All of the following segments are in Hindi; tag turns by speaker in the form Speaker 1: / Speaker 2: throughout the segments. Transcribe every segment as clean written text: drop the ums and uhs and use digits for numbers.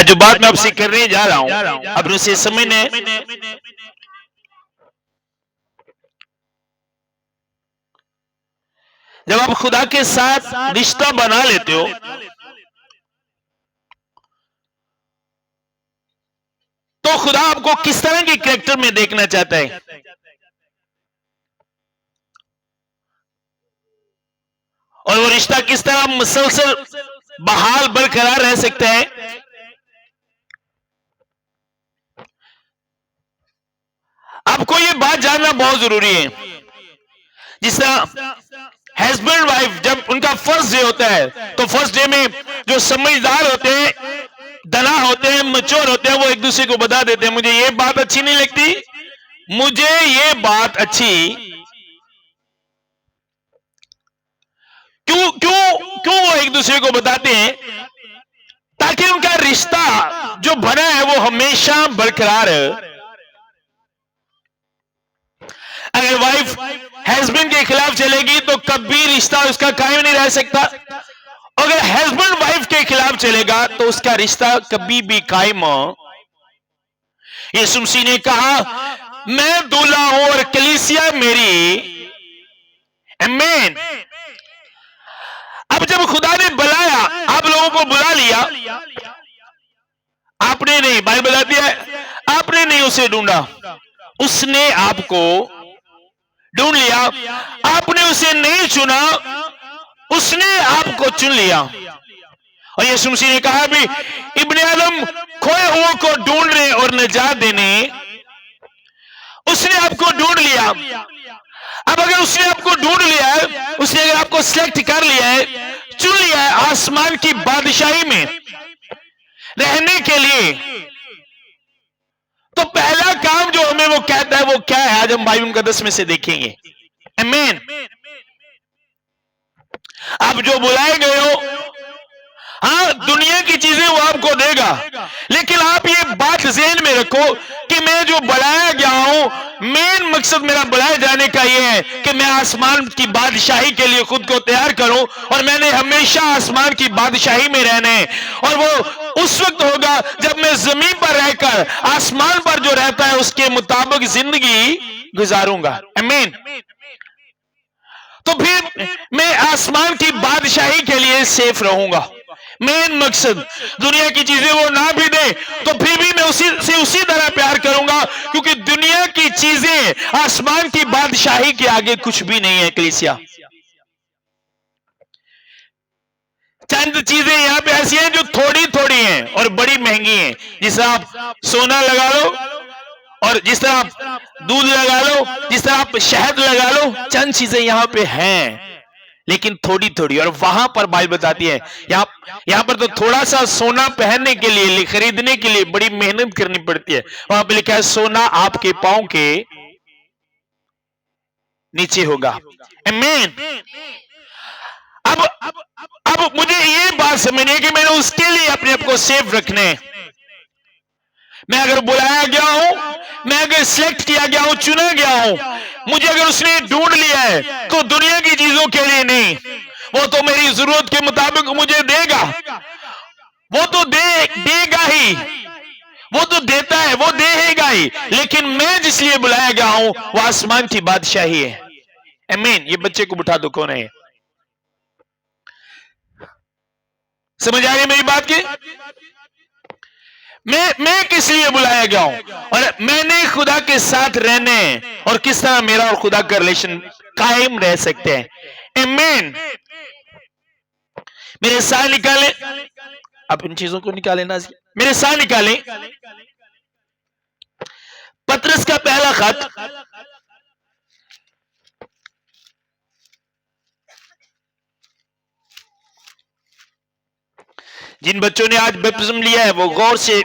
Speaker 1: जो बात मैं आपसे करने जा रहा हूं अब उसे समझने, जब आप खुदा के साथ रिश्ता बना लेते हो तो खुदा आपको किस तरह के कैरेक्टर में देखना चाहता है, और वो रिश्ता किस तरह मुसलसल बहाल बरकरार रह सकता है। आपको ये बात जानना बहुत जरूरी है। जिस तरह हस्बैंड वाइफ जब उनका फर्स्ट डे होता है तो फर्स्ट डे में जो समझदार होते हैं, दना होते हैं, मैच्योर होते हैं, वो एक दूसरे को बता देते हैं मुझे ये बात अच्छी नहीं लगती, मुझे ये बात अच्छी। क्यों क्यों क्यों वो एक दूसरे को बताते हैं? ताकि उनका रिश्ता जो बना है वो हमेशा बरकरार है। अगर वाइफ हस्बैंड के खिलाफ चलेगी तो कभी रिश्ता उसका कायम नहीं रह सकता। अगर हस्बैंड वाइफ के खिलाफ चलेगा तो उसका रिश्ता कभी भी कायम। यीशु मसीह ने कहा मैं दूल्हा हूं और कलीसिया मेरी। आमीन। अब जब खुदा ने बुलाया, आप लोगों को बुला लिया, आपने नहीं, बाइबल बताती है आपने नहीं उसे ढूंढा, उसने आपको ढूंढ लिया। आपने उसे नहीं चुना, उसने आपको चुन लिया। और यीशु मसीह ने कहा भी इब्ने आदम खोए हुओं को ढूंढने और निजात देने, उसने आपको ढूंढ लिया। अब अगर उसने आपको ढूंढ लिया है, उसने अगर आपको सिलेक्ट कर लिया है, चुन लिया है आसमान की बादशाही में रहने के लिए, तो पहला काम जो हमें वो कहता है वो क्या है, आज हम बाइबल मुकद्दस में से देखेंगे। आमीन। आप जो बुलाए गए हो, हाँ दुनिया की चीजें वो आपको देगा, लेकिन आप ये बात ज़हन में रखो कि मैं जो बुलाया गया हूं, मेन मकसद मेरा बुलाए जाने का ये है कि मैं आसमान की बादशाही के लिए खुद को तैयार करूं, और मैंने हमेशा आसमान की बादशाही में रहना है। और वो उस वक्त होगा जब मैं जमीन पर रहकर आसमान पर जो रहता है उसके मुताबिक जिंदगी गुजारूंगा। आमीन। तो फिर मैं आसमान की बादशाही के लिए सेफ रहूंगा। मेन मकसद दुनिया की चीजें वो ना भी दे तो फिर भी मैं उसी तरह प्यार करूंगा, क्योंकि दुनिया की चीजें आसमान की बादशाही के आगे कुछ भी नहीं है। कलीसिया, चंद चीजें यहां पे ऐसी हैं जो थोड़ी थोड़ी हैं और बड़ी महंगी हैं। जिस तरह आप सोना लगा लो, और जिस तरह आप दूध लगा लो, जिस तरह आप शहद लगा लो, चंद चीजें यहां पे हैं लेकिन थोड़ी थोड़ी। और वहां पर बाइबल बताती है यहां पर तो थोड़ा सा सोना पहनने के लिए, खरीदने के लिए बड़ी मेहनत करनी पड़ती है। वहां पे लिखा है सोना आपके पांव के नीचे होगा। आमीन। अब मुझे ये बात समझनी है कि मैंने उसके लिए अपने आप को सेफ रखने। मैं अगर बुलाया गया हूं, मैं अगर सिलेक्ट किया गया हूं, चुना गया हूं, मुझे अगर उसने ढूंढ लिया है तो दुनिया की चीजों के लिए नहीं, वो तो मेरी जरूरत के मुताबिक मुझे देगा। वो तो देगा ही, वो तो देता है, वो देगा ही, लेकिन मैं जिस लिए बुलाया गया हूं वो आसमान की बादशाही है। आमीन। ये बच्चे को बिठा दो, कौन है? समझ आ रही है मेरी बात की? मैं किस लिए बुलाया गया हूं, और मैंने खुदा के साथ रहने, और किस तरह मेरा और खुदा का रिलेशन कायम रह सकते हैं। आमीन। मेरे साथ निकाले, अब इन चीजों को निकाले ना, मेरे साथ निकाले पतरस का पहला खत, जिन बच्चों ने आज बपतिस्म लिया है वो गौर से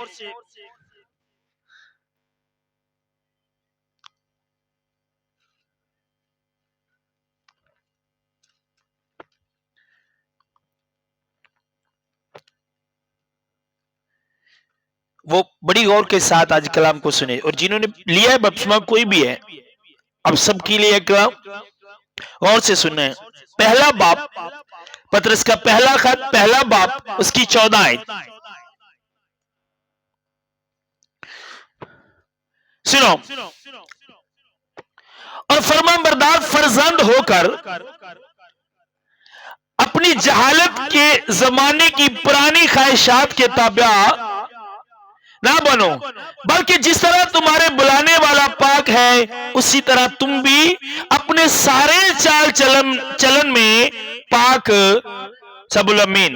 Speaker 1: वो बड़ी गौर के साथ आज कलाम को सुने। और जिन्होंने लिया है बपतिस्मा, कोई भी है, अब सबके लिए कलाम गौर से सुनना है। पहला बाप, पतरस का पहला खत, पहला बाप, उसकी 14 आयत। सुनो, और फरमाबरदार फर्जंद होकर अपनी जहालत के जमाने की पुरानी ख्वाहिशात के ताबा ना बनो, बल्कि जिस तरह तुम्हारे बुलाने वाला पाक है उसी तरह तुम भी अपने सारे चाल चलन में पाक सबुल अमीन।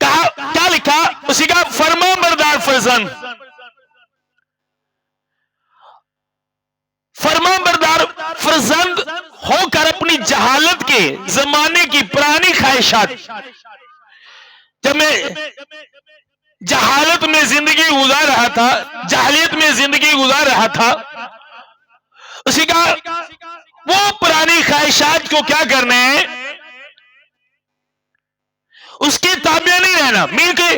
Speaker 1: क्या लिखा? उसी का फरमाबरदार फर्जंद होकर अपनी जहालत के जमाने की पुरानी ख्वाहिशात, जब मैं जहालत में जिंदगी गुजार रहा था, जाहिलियत में जिंदगी गुजार रहा था, उसी का वो पुरानी ख्वाहिशात को क्या करना है, उसके ताबे नहीं रहना, मीन के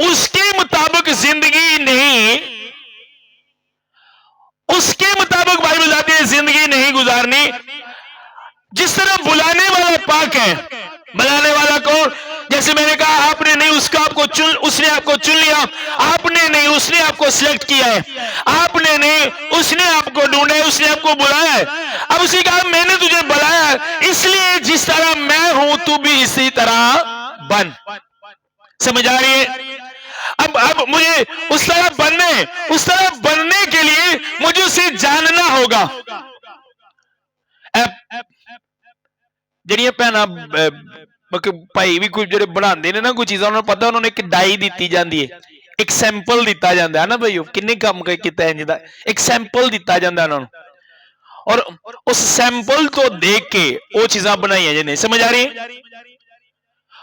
Speaker 1: उसके मुताबिक जिंदगी नहीं, उसके मुताबिक भाई बताते हैं जिंदगी नहीं गुजारनी। जिस तरह बुलाने वाला पाक है, बुलाने वाला को, जैसे मैंने कहा आपने नहीं उसका आपको चुन, उसने आपको चुन लिया, आपने नहीं उसने आपको सिलेक्ट किया है, आपने नहीं उसने आपको ढूंढा है, उसने आपको बुलाया है। अब उसी का मैंने तुझे बुलाया, इसलिए जिस तरह मैं हूं तू भी इसी तरह बन। समझ आ रही है? अब मुझे उस तरह बनने के लिए मुझे उसे जानना होगा। ਜਿਹੜੀਆਂ ਭੈਣਾਂ ਭਾਈ ਵੀ ਕੋਈ ਜਿਹੜੇ ਬਣਾਉਂਦੇ ਨੇ ਨਾ ਕੋਈ ਚੀਜ਼ਾਂ, ਉਹਨਾਂ ਨੂੰ ਪਤਾ ਉਹਨਾਂ ਨੂੰ ਇੱਕ ਡਾਈ ਦਿੱਤੀ ਜਾਂਦੀ ਹੈ, ਇੱਕ ਸੈਂਪਲ ਦਿੱਤਾ ਜਾਂਦਾ ਹੈ ਨਾ ਭਾਈ, ਉਹ ਕਿੰਨੇ ਕੰਮ ਕੀਤਾ ਇੰਜ ਦਾ, ਇੱਕ ਸੈਂਪਲ ਦਿੱਤਾ ਜਾਂਦਾ ਉਹਨਾਂ ਨੂੰ, और उस सैंपल को देख के वो चीजें बनाई है। नहीं समझ आ रही है?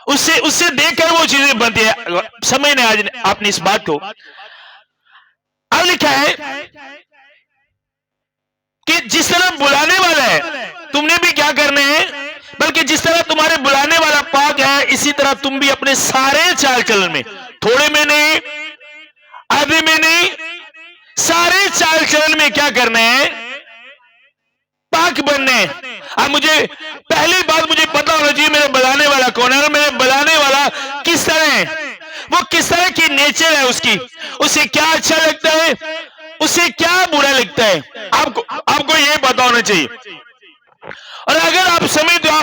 Speaker 1: उससे देखकर वो चीजें बनती है। समझने आज आपने इस बात को। अब लिखा है कि जिस तरह बुलाने वाला है तुमने भी क्या करने हैं, बल्कि जिस तरह तुम्हारे बुलाने वाला पाक है इसी तरह तुम भी अपने सारे चाल चलन में, थोड़े में नहीं, आधे में नहीं, सारे चाल चलन में क्या करना है, पाक बनने। अब मुझे पहली बात मुझे पता होना चाहिए मेरे बुलाने वाला कौन है, और मेरे बुलाने वाला किस तरह है, वो किस तरह की नेचर है उसकी, उसे क्या अच्छा लगता है, उसे क्या बुरा लगता है, आपको ये पता होना चाहिए। और अगर आप समझते हो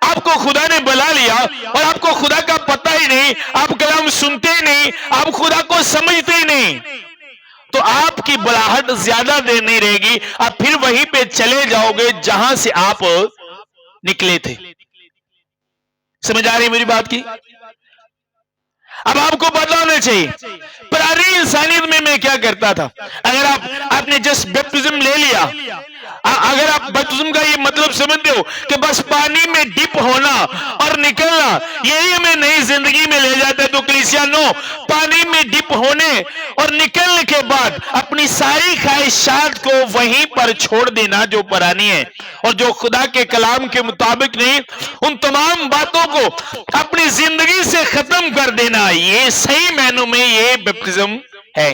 Speaker 1: आपको खुदा ने बुला लिया और आपको खुदा का पता ही नहीं, आप कलाम सुनते ही नहीं, आप खुदा को समझते ही नहीं, तो आपकी बुलाहट ज्यादा देर नहीं रहेगी, आप फिर वहीं पे चले जाओगे जहां से आप निकले थे। समझ आ रही मेरी बात की? अब आपको पता होना चाहिए पुरानी इंसानियत में मैं क्या करता था। अगर आपने जस्ट बैप्टिज्म ले लिया, अगर आप बैप्टिज्म का ये मतलब समझते हो कि बस पानी में डिप होना और निकलना यही हमें नई जिंदगी में ले जाता है, तो कलीसिया नो, पानी में डिप होने और निकलने के बाद अपनी सारी ख्वाहिशात को वहीं पर छोड़ देना जो पुरानी है, और जो खुदा के कलाम के मुताबिक नहीं, उन तमाम बातों को अपनी जिंदगी से खत्म कर देना, ये सही मायनों में ये बैप्टिज्म है।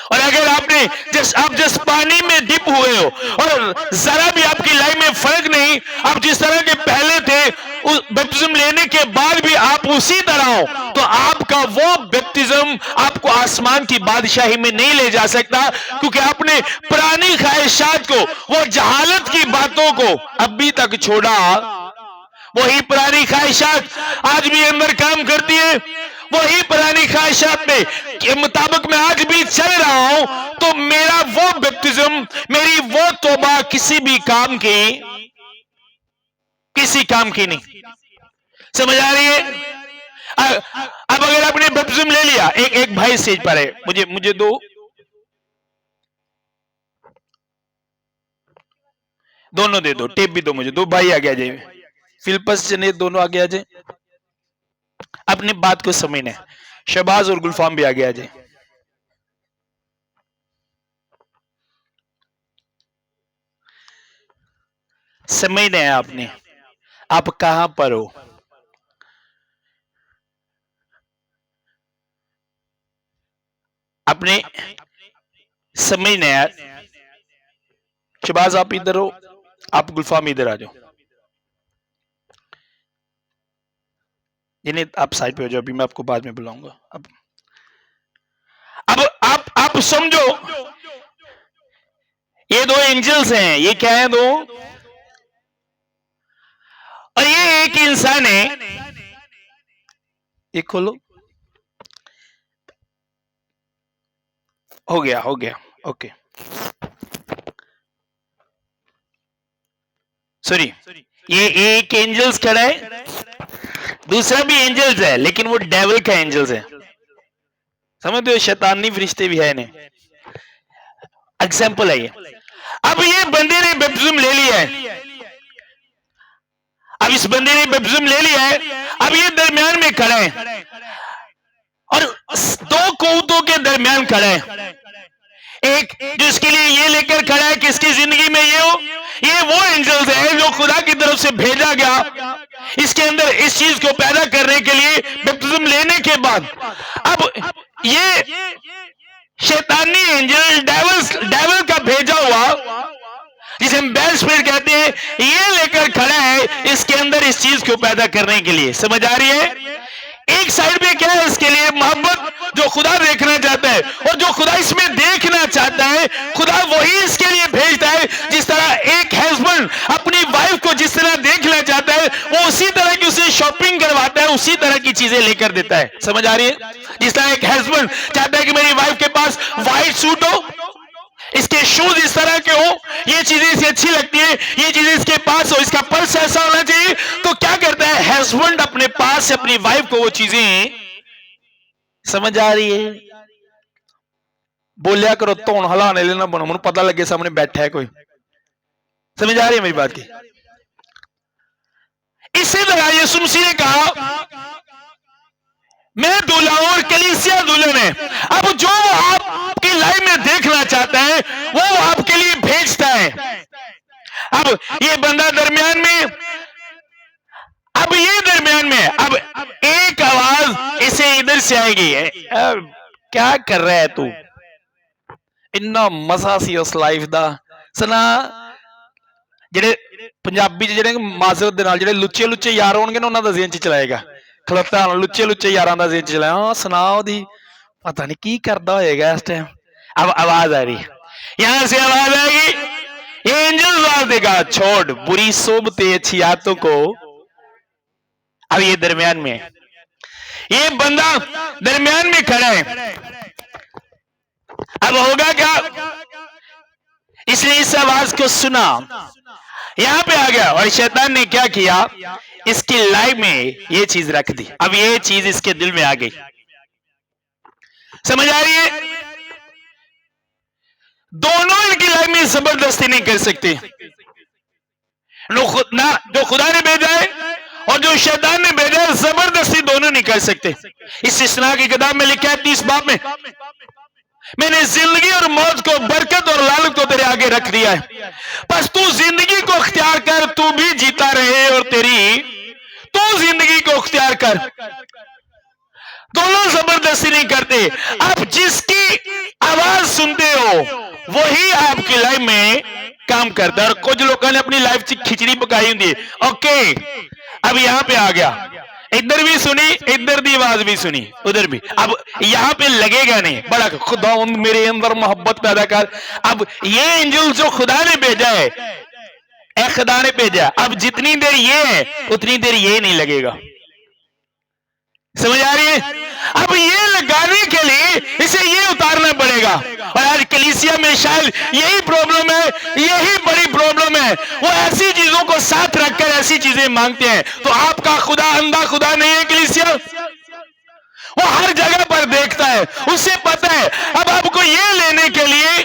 Speaker 1: और अगर आप जिस पानी में डिप हुए हो और जरा भी आपकी लाइफ में फर्क नहीं, आप जिस तरह के पहले थे उस बैप्टिज्म लेने के बाद भी आप उसी तरह हो, तो आपका वो बैप्टिज्म आपको आसमान की बादशाही में नहीं ले जा सकता, क्योंकि आपने पुरानी ख्वाहिशात को, वो जहालत की बातों को अभी तक छोड़ा। वही पुरानी ख्वाहिशात आज भी अंदर काम करती है, वही पुरानी ख्वाहिशात के मुताबिक मैं आज भी चल रहा हूं, तो मेरा वो बैप्टिज्म, मेरी वो तौबा किसी काम की नहीं। समझ आ रही है? अब अगर आपने बैप्टिज्म ले लिया, एक भाई स्टेज पर है, मुझे दोनों दे दो, टेप भी दो मुझे, दो भाई आगे आ जाइए, फिलिपस जने दोनों आगे आ जाए, अपनी बात को समझना है। शहबाज और गुलफाम भी आगे आ जाए। समझना है आपने, आप कहां पर हो, आपने समझना है। शहबाज आप इधर हो, आप गुलफाम इधर आ जाओ। जिन्हें आप साइड पे हो जाओ, अभी मैं आपको बाद में बुलाऊंगा। अब आप समझो, ये दो एंजल्स हैं, ये क्या है? दो, और ये एक इंसान है। ये खोलो, हो गया ओके। सॉरी, ये एक एंजल्स खड़ा है, दूसरा भी एंजल्स है, लेकिन वो डेविल का एंजल्स है। समझते हो, शैतानी फरिश्ते भी है इन्हें। एग्जाम्पल है ये। अब ये बंदे ने बैप्टिज्म ले लिया है, अब इस बंदे ने बैप्टिज्म ले लिया है, अब ये दरमियान में खड़ा है और दो कौतों के दरमियान खड़ा है। एक जो इसके लिए ये लेकर खड़ा है कि इसकी जिंदगी में ये हो, ये वो एंजल्स है जो खुदा की तरफ से भेजा गया इसके अंदर इस चीज को पैदा करने के लिए बैप्टिज्म लेने के बाद। अब ये शैतानी एंजल, डेविल का भेजा हुआ, जिसे हम बैड स्पिरिट कहते हैं, ये लेकर खड़ा है इसके अंदर इस चीज को पैदा करने के लिए। समझ आ रही है? एक साइड पे क्या है इसके लिए? मोहब्बत, जो खुदा देखना चाहता है, और जो खुदा इसमें देखना चाहता है, खुदा वही इसके लिए भेजता है। जिस तरह एक हस्बैंड अपनी वाइफ को जिस तरह देखना चाहता है, वो उसी तरह की उसे शॉपिंग करवाता है, उसी तरह की चीजें लेकर देता है। समझ आ रही है? जिस तरह एक हस्बैंड चाहता है कि मेरी वाइफ के पास व्हाइट सूट हो, इसके शूज इस तरह के हो, ये चीजें इसे अच्छी लगती है, ये चीजें इसके पास हो, इसका पर्स ऐसा होना चाहिए, तो क्या करता है हस्बैंड अपने पास से अपनी वाइफ को वो चीजें, समझ आ रही है? बोलिया करो, तो हलाने लेना बनो, मुझे पता लगे सामने बैठा है कोई। समझ आ रही है मेरी बात की? इसी तरह यीशु मसीह ने कहा, मैं दूल्हा हूं और कलीसिया दुल्हन है। अब जो आपकी लाइफ में देखना चाहता है वो आपके लिए भेजता है। अब ये बंदा दरमियान में, अब ये दरमियान में, अब एक आवाज इसे इधर से आएगी, क्या कर रहा है तू? इन्ना मजा सी उस लाइफ दा सुना। ਜਿਹੜੇ ਪੰਜਾਬੀ ਜਿਹੜੇ ਮਾਜ਼ਰਤ ਦੇ ਨਾਲ ਜਿਹੜੇ ਲੁੱਚੇ ਲੁੱਚੇ ਯਾਰ ਹੋਣਗੇ ਨਾ, ਉਹਨਾਂ ਦਾ ਜ਼ਿਹਨ ਚ ਚਲਾਏਗਾ। खलोता लुच्चे लुच्चे यार का जिन चलाया, हाँ सुनाओ दी, पता नहीं की करता होएगा इस टाइम। अब आवाज आ रही, यहां से आवाज आएगी, एंजल आवाज देगा, छोड़ बुरी सोबते अच्छी आदतों को। अब ये दरमियान में, ये बंदा दरमियान में खड़ा है। अब होगा क्या? इसने इस आवाज को सुना, यहां पे आ गया, और शैतान ने क्या किया? इसकी लाइफ में ये चीज रख दी। अब ये चीज इसके दिल में आ गई। समझ आ रही है? दोनों इनकी लाइफ में जबरदस्ती नहीं कर सकते। ना जो खुदा ने भेजा है और जो शैतान ने भेजा है, जबरदस्ती दोनों नहीं कर सकते। इस इस्तिना की किताब में लिखा है 30 बाब में, मैंने जिंदगी और मौत को, बरकत और लालच को तेरे आगे रख दिया है, बस तू जिंदगी को अख्तियार कर, तू भी जीता रहे और तेरी तू जिंदगी को अख्तियार कर। दोनों जबरदस्ती नहीं करते। आप जिसकी आवाज सुनते हो वही आपकी लाइफ में काम करता है। और कुछ लोगों ने अपनी लाइफ से खिचड़ी पकाई होती है। ओके, अब यहां पे आ गया, इधर भी सुनी, इधर की आवाज भी सुनी, उधर भी। अब यहां पे लगेगा नहीं, बड़ा खुदा मेरे अंदर मोहब्बत पैदा कर। अब ये एंजल जो खुदा ने भेजा है, खुदा ने भेजा, अब जितनी देर ये है उतनी देर ये नहीं लगेगा। समझ आ रही है? अब ये लगाने के लिए इसे ये उतारना पड़ेगा। और आज कलीसिया में शायद यही प्रॉब्लम है, यही बड़ी प्रॉब्लम है। वो ऐसी चीजों को साथ रखकर ऐसी चीजें मांगते हैं। तो आपका खुदा अंधा खुदा नहीं है कलीसिया, वो हर जगह पर देखता है, उसे पता है। अब आपको ये लेने के लिए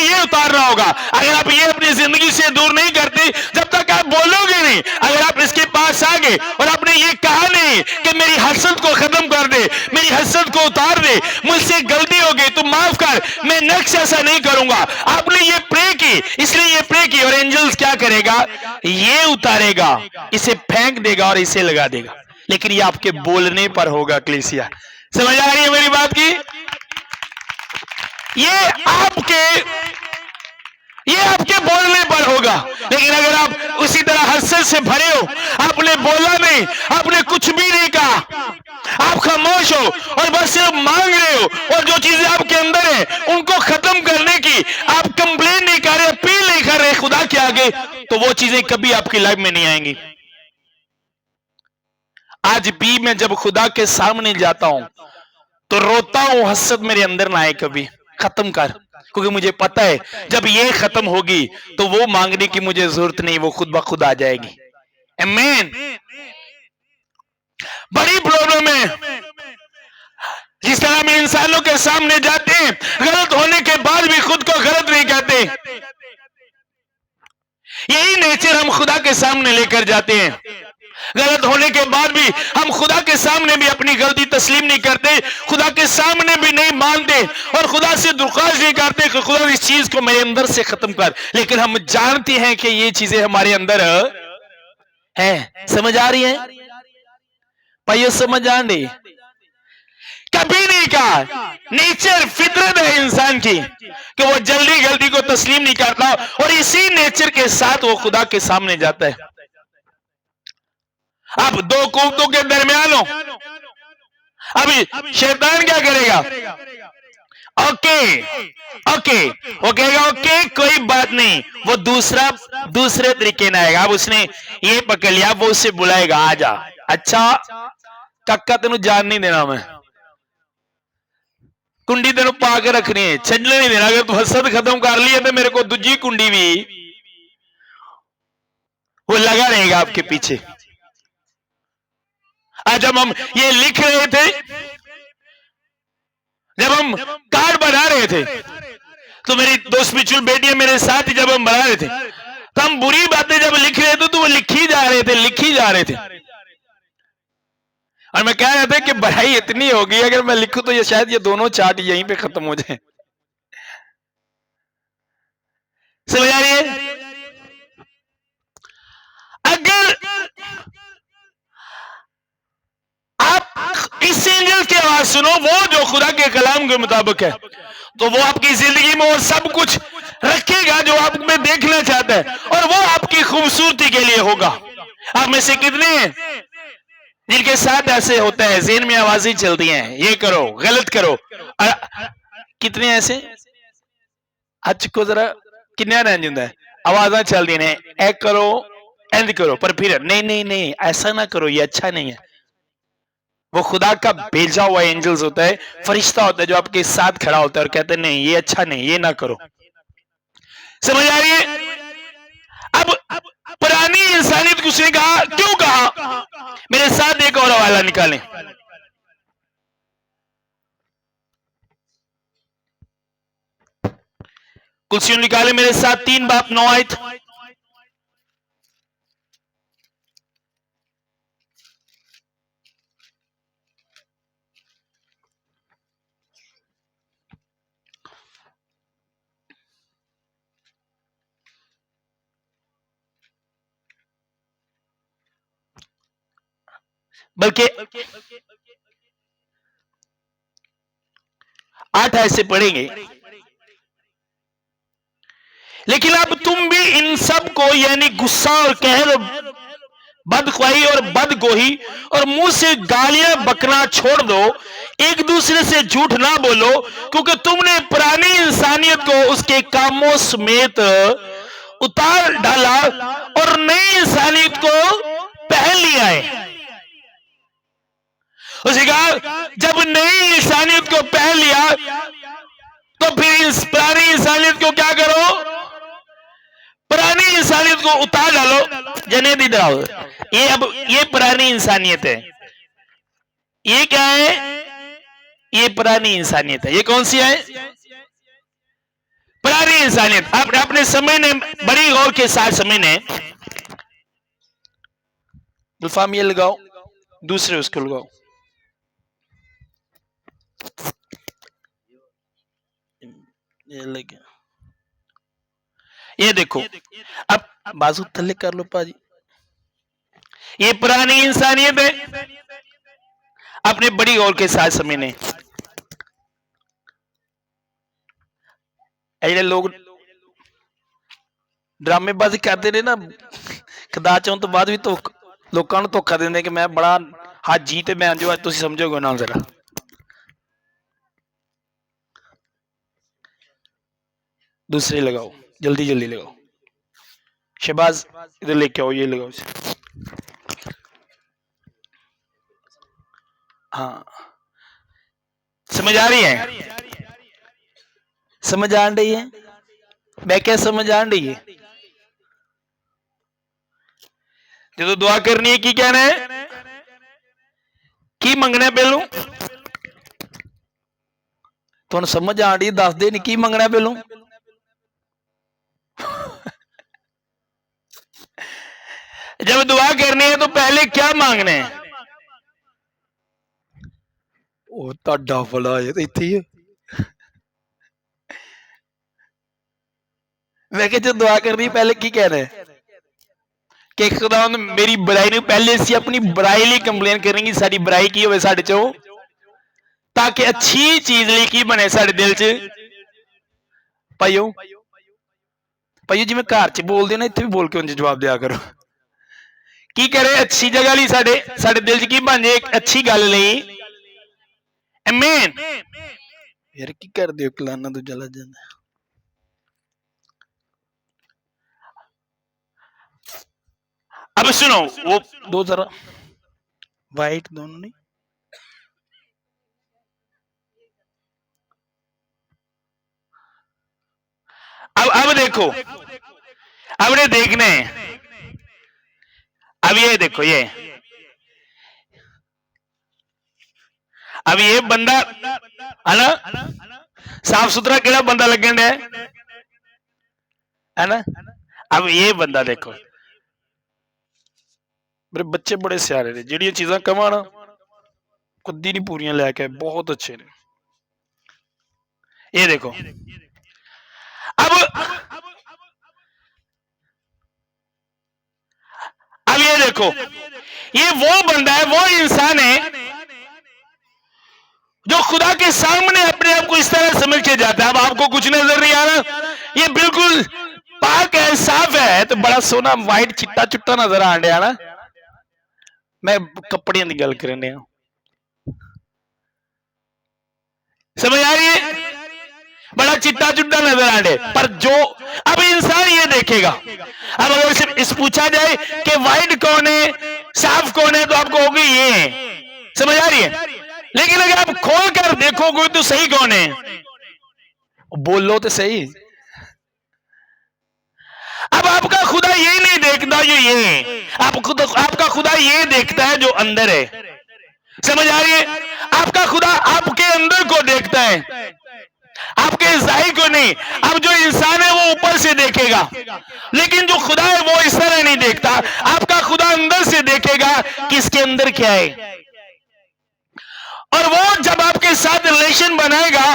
Speaker 1: ये उतारना होगा। अगर आप ये अपनी जिंदगी से दूर नहीं करते, जब तक आप बोलोगे नहीं, अगर आप इसके पास आ गए और आपने ये कहा नहीं कि मेरी हसद को खत्म कर दे, मेरी हसद को उतार दे, मुझसे गलती हो गई तो माफ कर, मैं नेक्स्ट ऐसा नहीं करूंगा, आपने ये प्रे की, इसलिए ये प्रे की, और एंजल्स क्या करेगा? ये उतारेगा, इसे फेंक देगा और इसे लगा देगा। लेकिन ये आपके बोलने पर होगा कलीसिया। समझ आ रही है मेरी बात की? ये ये आपके बोलने पर होगा। लेकिन अगर आप उसी तरह हसरत से भरे हो, आपने बोला नहीं, आपने कुछ भी नहीं कहा, आप खामोश हो और बस सिर्फ मांग रहे हो, और जो चीजें आपके अंदर है उनको खत्म करने की आप कंप्लेन नहीं कर रहे, अपील नहीं कर रहे खुदा के आगे, तो वो चीजें कभी आपकी लाइफ में नहीं आएंगी। आज भी मैं जब खुदा के सामने जाता हूं तो रोता हूं, हसरत मेरे अंदर ना आए कभी, खत्म कर, क्योंकि मुझे पता है जब ये खत्म होगी तो वो मांगने की मुझे जरूरत नहीं, वो खुद ब खुद आ जाएगी। आमीन। बड़ी प्रॉब्लम है जिस तरह हम इंसानों के सामने जाते हैं, गलत होने के बाद भी खुद को गलत नहीं कहते, यही नेचर हम खुदा के सामने लेकर जाते हैं। गलत होने के बाद भी हम खुदा के सामने भी अपनी गलती तस्लीम नहीं करते, खुदा के सामने भी नहीं मानते और खुदा से दुर्खास्त नहीं करते कि खुदा इस चीज को मेरे अंदर से खत्म कर। लेकिन हम जानते हैं कि ये चीजें हमारे अंदर है। समझ आ रही है भाइयों? समझ आ रही? कभी नहीं कहा, नेचर फितरत है इंसान की कि वो जल्दी गलती को तस्लीम नहीं करता, और इसी नेचर के साथ वो खुदा के सामने जाता है। अब दो कुव्वतों के दरमियान हो, अभी शैतान क्या करेगा? ओके वो कहेगा ओके कोई बात नहीं, वो दूसरे तरीके ना आएगा। अब उसने ये पकड़ लिया, वो उससे बुलाएगा आजा, अच्छा काका तेन जान नहीं देना, मैं कुंडी तेन पा के रखनी है, छड़ने नहीं देना। अगर तू हसद खत्म कर ली है तो मेरे को दूजी कुंडी भी, वो लगा रहेगा आपके पीछे। आज जब हम ये लिख रहे थे, जब हम कार्ड बना रहे थे, तो मेरी दो स्पिरिचुअल बेटियां मेरे साथ ही जब हम बना रहे थे, तो हम बुरी बातें जब लिख रहे थे तो वो लिखी जा रहे थे। और मैं कह रहा था कि बढ़ाई इतनी होगी, अगर मैं लिखूं तो ये शायद ये दोनों चार्ट यहीं पे खत्म हो जाए। समझ आ रही है? अगर आप इस एंजल की आवाज सुनो, वो जो खुदा के कलाम के मुताबिक है, तो वो आपकी जिंदगी में वो सब कुछ रखेगा जो आप में देखना चाहता है, और वो आपकी खूबसूरती के लिए होगा। आप में से कितने हैं जिनके साथ ऐसे होता है, ज़हन में आवाजें चलती हैं, ये करो, गलत करो? कितने ऐसे आज को जरा किन्या रेंज होता है, आवाजा चलती ने, ए करो, एंड करो, पर फिर नहीं ऐसा ना करो, ये अच्छा नहीं है। वो खुदा का भेजा हुआ एंजल्स होता है, फरिश्ता होता है जो आपके साथ खड़ा होता है और कहते हैं नहीं ये अच्छा नहीं, ये ना करो। समझ आ रही है? अब पुरानी इंसानियत उसने कहा, क्यों कहा? मेरे साथ एक और हवाला निकालें। कुर्सियों निकाले मेरे साथ, 3 बाप 9 आयत। बल्कि 8 ऐसे पढ़ेंगे। लेकिन अब तुम भी इन सब को, यानी गुस्सा और कहर, बदख्वाही और बदगोही और मुंह से गालियां बकना छोड़ दो, एक दूसरे से झूठ ना बोलो, क्योंकि तुमने पुरानी इंसानियत को उसके कामों समेत उतार डाला और नई इंसानियत को पहन लिया है। उसे कहा जब नई इंसानियत को पहन लिया तो फिर इस पुरानी इंसानियत को क्या करो? पुरानी इंसानियत को उतार डालो। जनेदी दाओ, ये अब ये पुरानी इंसानियत है। ये क्या है? ये पुरानी इंसानियत है। ये कौन सी है? पुरानी इंसानियत। आप अपने समय ने बड़ी गौर के साथ समय ने, गुलफाम ये लगाओ, दूसरे उसको लगाओ। ये लगे, ये देखो, अब बाजू तले कर लो पाजी। ये पुरानी इंसानियत है। अपने बड़ी गौर के साथ समय ने, ऐसे लोग ड्रामेबाजी करते ने ना, खदाच होने तो बाद भी लोगों को धोखा देंगे कि मैं बड़ा हाजी ते मैं जो तुम समझोगे ना जरा। दूसरे लगाओ, जल्दी जल्दी लगाओ। शहबाज इधर लेके आओ, ये लगाओ। हाँ, समझ आ रही है? समझ आ रही है? मैं क्या समझ आ रही है? जो दुआ करनी है की कहना है, की मंगना पहलू तुम समझ आ रही, दस दे नहीं की मंगना पहलू। जब दुआ करनी है तो पहले क्या मांगना है? ਉਹ ਤੁਹਾਡਾ ਭਲਾ ਹੈ ਤੇ ਇੱਥੇ ਹੀ ਹੈ। मैं क्या जो दुआ करनी पहले की कह रहे हैं कि खुदा मेरी बुराई ने पहले सी अपनी बुराई लिए कंप्लेन करेंगी, साड़ी बुराई की होवे साडे चो, ताकि अच्छी चीज लिए की बने साडे दिल च। भाइयों भाइयों जिवें घर च बोलदे ना, इत्थे भी बोल के उंज जवाब दिया करो। की करे अच्छी जगह लिए साडे दिल च की बन जाए, एक अच्छी गल लई। आमीन। यार की कर दियो कलाना दूजा लग जांदा। अब सुनो, वो दो जरा वाइट दोनों नहीं। अब देखो, अब ये देखने, अब ये देखो, ये अब ये बंदा है ना, साफ सुथरा केड़ा बंदा लगन है ना। अब ये बंदा देखो, मेरे बच्चे बड़े सियारे ने, जिहड़ियां चीज़ां कवां ना कदी नहीं पूरियां लैके, बहुत अच्छे ने। ये देखो, अब ये देखो, ये वो बंदा है, वो इंसान है जो खुदा के सामने अपने आप को इस तरह समझ के जाता है। अब आपको कुछ नजर नहीं आ रहा, ये बिल्कुल पाक है, साफ है, तो बड़ा सोना वाइट चिट्टा चुट्टा नजर आ रहा ना। मैं कपड़े की गल कर, समझ आ रही है? बड़ा चिट्टा चुट्टा नजर आ रहा, पर जो अब इंसान ये देखेगा, अब अगर सिर्फ इस पूछा जाए कि वाइट कौन है, साफ कौन है, तो आपको होगी ये, समझ आ रही है? लेकिन अगर आप खोल कर देखोगे तो सही कौन है, बोलो तो सही। अब आपका खुदा ये नहीं देखता जो ये, आपका खुदा ये देखता है जो अंदर है। समझ आ रही है? आपका खुदा आपके अंदर को देखता है, आपके जाहिर को नहीं। अब जो इंसान है वो ऊपर से देखेगा, लेकिन जो खुदा है वो इस तरह नहीं देखता। आपका खुदा अंदर से देखेगा कि इसके अंदर क्या है, और वो जब आपके साथ रिलेशन बनाएगा,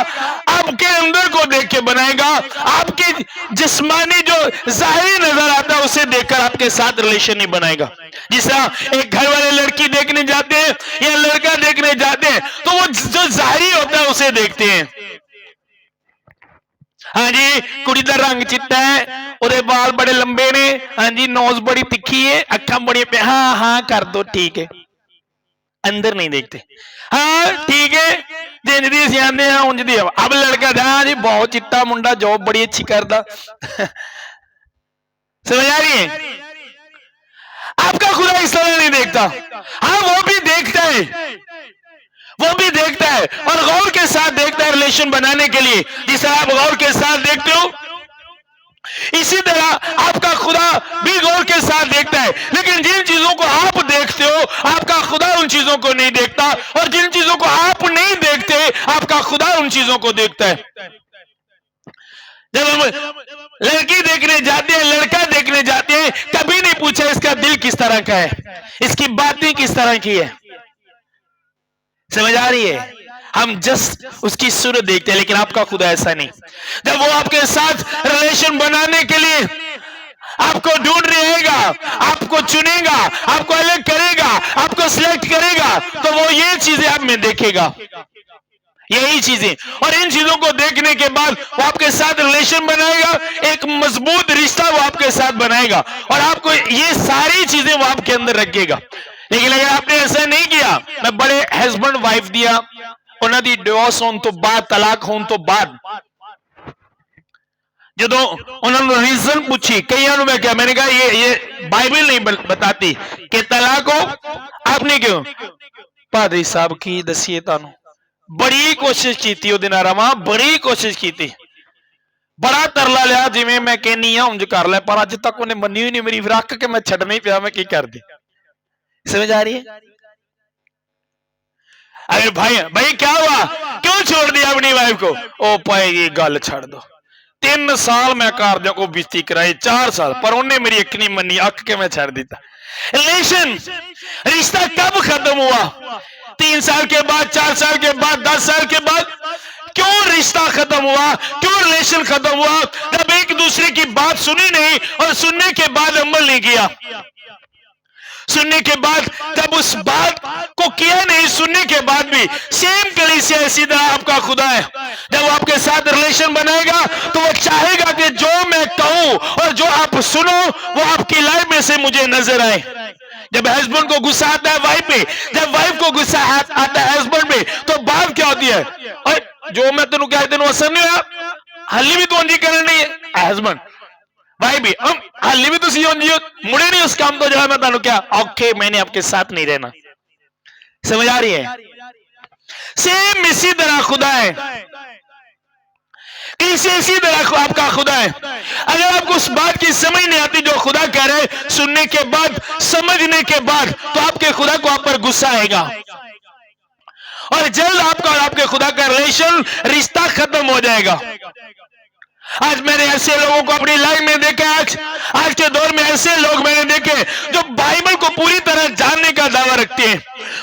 Speaker 1: आपके अंदर को देख के बनाएगा। आपके जिस्मानी जो जाहिर नजर आता है उसे देखकर आपके साथ रिलेशन नहीं बनाएगा। जिस तरह एक घर वाले लड़की देखने जाते हैं या लड़का देखने जाते हैं, तो वो जो जाहिर होता है उसे देखते हैं। हाँ जी, कुड़ी का रंग चिट्टा है, उहदे बाल बड़े लंबे ने, हाँ जी, नोज बड़ी तिखी है, अखा बड़ी, हाँ हाँ कर दो, ठीक है। अंदर नहीं देखते, हाँ ठीक है, जिंज दी असीं आंदे हां उंज दी। अब लड़का था, हाँ जी बहुत चिट्टा मुंडा, जॉब बड़ी अच्छी करता। समझ आ रही है? आपका खुदा इस तरह नहीं देखता। हाँ वो भी देखता है, वो भी देखता है, और गौर के साथ देखता है रिलेशन बनाने के लिए। जिस तरह आप गौर के साथ देखते हो, इसी तरह आपका खुदा भी गौर के साथ देखता है। लेकिन जिन चीजों को आप देखते हो, आपका खुदा उन चीजों को नहीं देखता, और जिन चीजों को आप नहीं देखते, आपका खुदा उन चीजों को देखता है। जब हम लड़की देखने जाते हैं, लड़का देखने जाते हैं, कभी नहीं पूछा इसका दिल किस तरह का है, इसकी बातें किस तरह की है। समझ आ रही है? हम जस्ट उसकी सूरत देखते हैं, लेकिन आपका खुदा ऐसा नहीं। जब वो आपके साथ रिलेशन बनाने के लिए आपको ढूंढ रहेगा, आपको चुनेगा, आपको अलग करेगा, आपको सिलेक्ट करेगा, तो वो ये चीजें आप में देखेगा। यही चीजें, और इन चीजों को देखने के बाद वो आपके साथ रिलेशन बनाएगा, एक मजबूत रिश्ता वो आपके साथ बनाएगा, और आपको ये सारी चीजें वो आपके अंदर रखेगा। लेकिन अगर आपने ऐसा नहीं किया, मैं बड़े हस्बैंड वाइफ दिया उन्होंने दी डिवोर्स होने तो बाद, तलाक होने तो बाद, जो उन्होंने रीजन पूछी कई मैं क्या, मैंने कहा ये बाइबल नहीं बताती कि तलाक हो, आपने क्यों? पादरी साहब की दसिए तानू बड़ी कोशिश की थी उस दिन आरामा, बड़ी कोशिश की थी, बड़ा तरला लिया जिमें मैं कहनी हाँ उंज कर ले, पर अज तक उन्हें मनी ही नहीं मेरी, फिर अक के मैं छड़ना ही पिया, मैं की कर दी। समझ आ रही है? अरे भाई भाई क्या हुआ, क्यों छोड़ दिया अपनी वाइफ को? ओ पाए ये गल छड़ दो, 3 साल मैं कार्यों को बिस्ती कराई, 4 साल, पर उन्हें मेरी एक नहीं मनी, अक के मैं छड़ दिता। रिलेशन, रिश्ता कब खत्म हुआ? 3 साल के बाद, 4 साल के बाद, 10 साल के बाद। क्यों रिश्ता खत्म हुआ, क्यों रिलेशन खत्म हुआ? जब एक दूसरे की बात सुनी नहीं और सुनने के बाद अमल नहीं किया, सुनने के बाद जब उस बात को किया नहीं, सुनने के बाद भी सेम कलीसिया इसी तरह आपका खुदा है, जब वो आपके साथ रिलेशन बनाएगा तो वो चाहेगा कि जो मैं कहूं और जो आप सुनो वो आपकी लाइफ में से मुझे नजर आए। जब हस्बैंड को गुस्सा आता है वाइफ पे, जब वाइफ को गुस्सा आता है हस्बैंड पे, तो बात क्या होती है? और जो मैं तेन कह तेन असर नहीं हुआ, हाली भी तो अंजी करनी है हस्बैंड भाई भी, हम हाली भी तुम मुड़े नहीं उस काम तो जो है मैं तुम क्या औखे, मैंने आपके साथ नहीं रहना। समझ आ रही है? सेम इसी तरह खुदा है, इसी तरह आपका खुदा है। अगर आपको उस बात की समझ नहीं आती जो खुदा कह रहे, सुनने के बाद, समझने के बाद, तो आपके खुदा को आप पर गुस्सा आएगा, और जल्द आपका और आपके खुदा का रिलेशन, रिश्ता खत्म हो जाएगा। आज मैंने ऐसे लोगों को अपनी लाइफ में देखा, आज के दौर में ऐसे लोग मैंने देखे जो बाइबल को पूरी तरह जानने का दावा रखते हैं,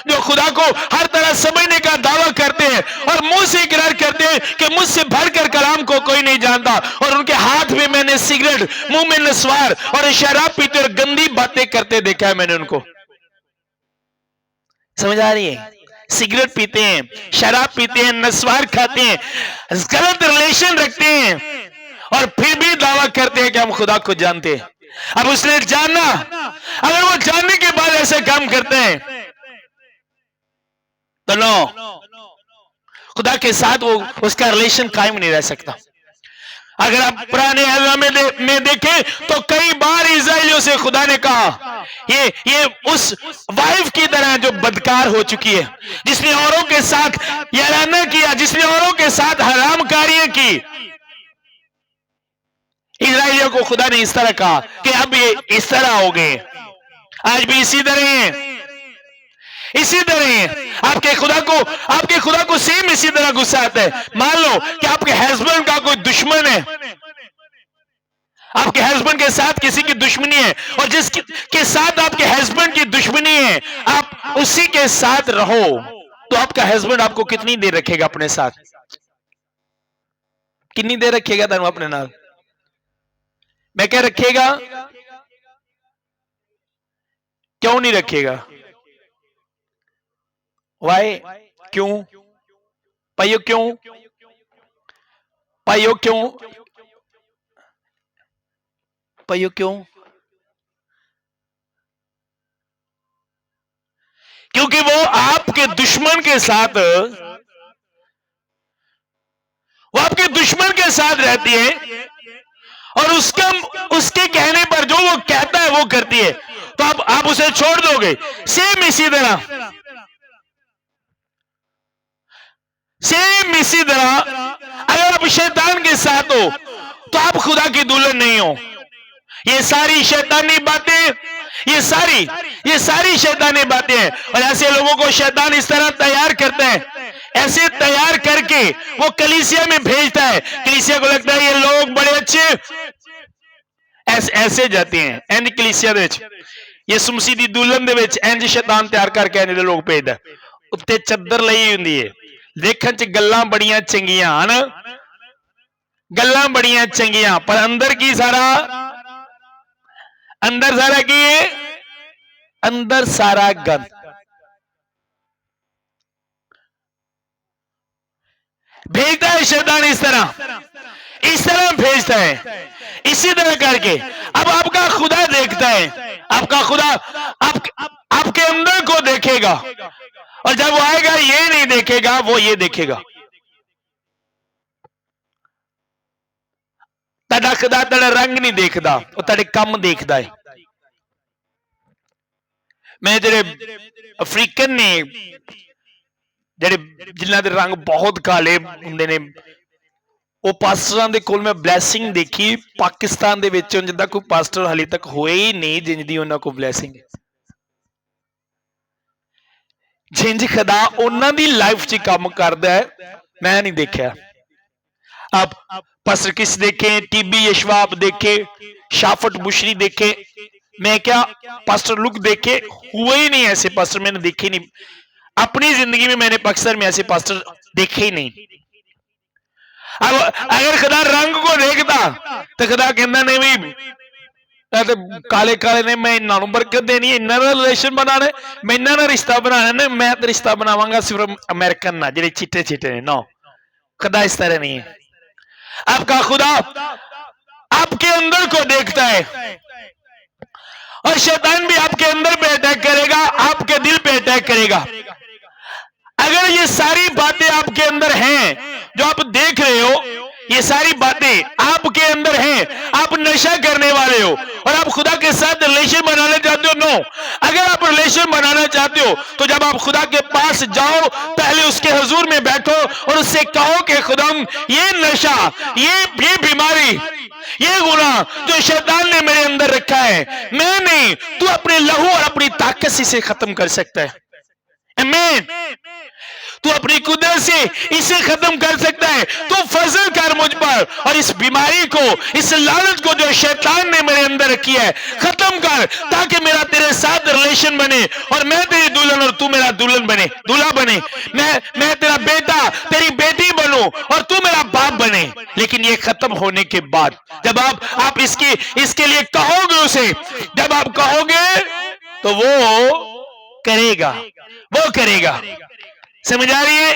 Speaker 1: जो खुदा को हर तरह समझने का दावा करते हैं, और मुंह से इकरार करते हैं कि मुझसे भरकर कलाम को कोई नहीं जानता, और उनके हाथ में मैंने सिगरेट, मुंह में नस्वार और शराब पीते और गंदी बातें करते देखा है मैंने उनको। समझ आ रही है? सिगरेट पीते हैं, शराब पीते हैं, नस्वार खाते हैं, गलत रिलेशन रखते हैं, और फिर भी दावा करते हैं कि हम खुदा को जानते हैं। अब उसने जानना, अगर वो जानने के बाद ऐसे काम करते हैं तो नो, खुदा के साथ वो उसका रिलेशन कायम नहीं रह सकता। अगर आप पुराने में देखें तो कई बार इजराइलियों से खुदा ने कहा, ये उस वाइफ की तरह जो बदकार हो चुकी है, जिसने औरों के साथ याराना किया, जिसने औरों के साथ हराम कार्य की। इजराइलियों को खुदा ने इस तरह कहा कि अब ये इस तरह हो गए, आज भी इसी तरह है, इसी तरह आपके खुदा को सेम इसी तरह गुस्सा आता है। मान लो कि आपके हस्बैंड का कोई दुश्मन है, आपके हस्बैंड के साथ किसी की दुश्मनी है, और जिसके साथ आपके हस्बैंड की दुश्मनी है आप उसी के साथ रहो, तो आपका हस्बैंड आपको कितनी देर रखेगा अपने साथ? कितनी देर रखेगा तुम अपने नाल? मैं क्या रखेगा? क्यों नहीं रखेगा? वाई? क्यों पाइयो? क्यों पाइयो? क्यों पाइयो? क्यों? क्योंकि वो आपके दुश्मन के साथ, वो आपके दुश्मन के साथ रहती है, और उसके कहने पर जो वो कहता है वो करती है, तो आप उसे छोड़ दोगे। सेम इसी तरह अगर आप शैतान के साथ हो तो आप खुदा की दुल्हन नहीं हो। ये सारी शैतानी बातें, ये सारी शैतानी बातें हैं, और ऐसे लोगों को शैतान इस तरह तैयार करते हैं, ऐसे तैयार करके वो कलीसिया में भेजता है। कलीसिया को लगता है ये लोग बड़े अच्छे, ऐसे जाते हैं एंड कलीसिया दे ये सुमसी दी दुल्हन दे विच इंज शैतान तैयार करके आने दे लोग भेजदा। उत्ते चद्दर लई हुंदी है, देखण च गल्लां बड़ियां चंगियां हन, गल्लां बड़ियां चंगियां, पर अंदर की सारा, अंदर सारा की है? अंदर सारा गंद। भेजता है शैतान इस तरह भेजता है, इसी तरह करके। अब आपका खुदा देखता है, आपका खुदा आपके अंदर को देखेगा, और जब वो आएगा ये नहीं देखेगा, वो ये देखेगा। ਤੁਹਾਡਾ ਖੁਦਾ ਤੁਹਾਡਾ रंग नहीं देखता, वो ਤੁਹਾਡੇ ਕੰਮ देखता है। मैं ਜਿਹੜੇ अफ्रीकन ने, ਜਿਹੜੇ ਜਿਨ੍ਹਾਂ ਦੇ रंग बहुत काले ਹੁੰਦੇ ਨੇ, ਉਹ ਪਾਸਟਰਾਂ ਦੇ ਕੋਲ ਮੈਂ ਬਲੈਸਿੰਗ ਦੇਖੀ ਪਾਕਿਸਤਾਨ ਦੇ ਵਿੱਚ, ਜਿੱਦਾਂ ਕੋਈ ਪਾਸਟਰ ਹਾਲੇ ਤੱਕ ਹੋਏ ਹੀ ਨਹੀਂ ਜਿੰਦੀ ਉਹਨਾਂ ਕੋਲ ਬਲੈਸਿੰਗ। ਜਿੰਜ ਖੁਦਾ ਉਹਨਾਂ ਦੀ ਲਾਈਫ 'ਚ ਕੰਮ ਕਰਦਾ ਹੈ, मैं नहीं देखा। आप पास्टर किस देखे, टीबी यशवाब देखे, शाफट बुशरी देखे, मैं क्या पास्टर लुक देखे, हुए ही नहीं ऐसे पास्टर, मैंने देखे नहीं अपनी जिंदगी में, मैंने पाकिस्तान में ऐसे पास्टर देखे ही नहीं। अब अगर खुदा रंग को देखता तो खुदा कहता नहीं भी काले काले ने, मैं इन्हों बरकत देनी है, इन्हों रिलेशन बनाने, मैं इन्हों रिश्ता बनाना, मैं तो रिश्ता बनावांगा सिर्फ अमेरिकन ना जो चिट्टे चिट्टे ने। नो, खुदा इस तरह नहीं है। आपका खुदा आपके अंदर को देखता है, और शैतान भी आपके अंदर पे अटैक करेगा, आपके दिल पे अटैक करेगा। अगर ये सारी बातें आपके अंदर हैं, जो आप देख रहे हो, ये सारी बातें आपके अंदर हैं, आप नशा करने वाले हो और आप खुदा के साथ रिलेशन बनाना चाहते हो, नो। अगर आप रिलेशन बनाना चाहते हो तो जब आप खुदा के पास जाओ, पहले उसके हुजूर में बैठो और उससे कहो कि खुदाम, ये नशा, ये बीमारी, ये गुनाह जो शैतान ने मेरे अंदर रखा है, मैं नहीं, तू अपने लहू और अपनी ताकत से इसे खत्म कर सकता है। आमीन। तू अपनी कुदरत से इसे खत्म कर सकता है। तू फजल कर मुझ पर, और इस बीमारी को, इस लालच को जो शैतान ने मेरे अंदर रखी है, खत्म कर, ताकि मेरा तेरे साथ रिलेशन बने और मैं तेरी दुल्हन और तू मेरा दुल्हन बने, दूल्हा बने। मैं तेरा बेटा, तेरी बेटी बनूं और तू मेरा बाप बने। लेकिन ये खत्म होने के बाद जब आप इसके लिए कहोगे उसे, जब आप कहोगे तो वो करेगा। समझ आ रही है?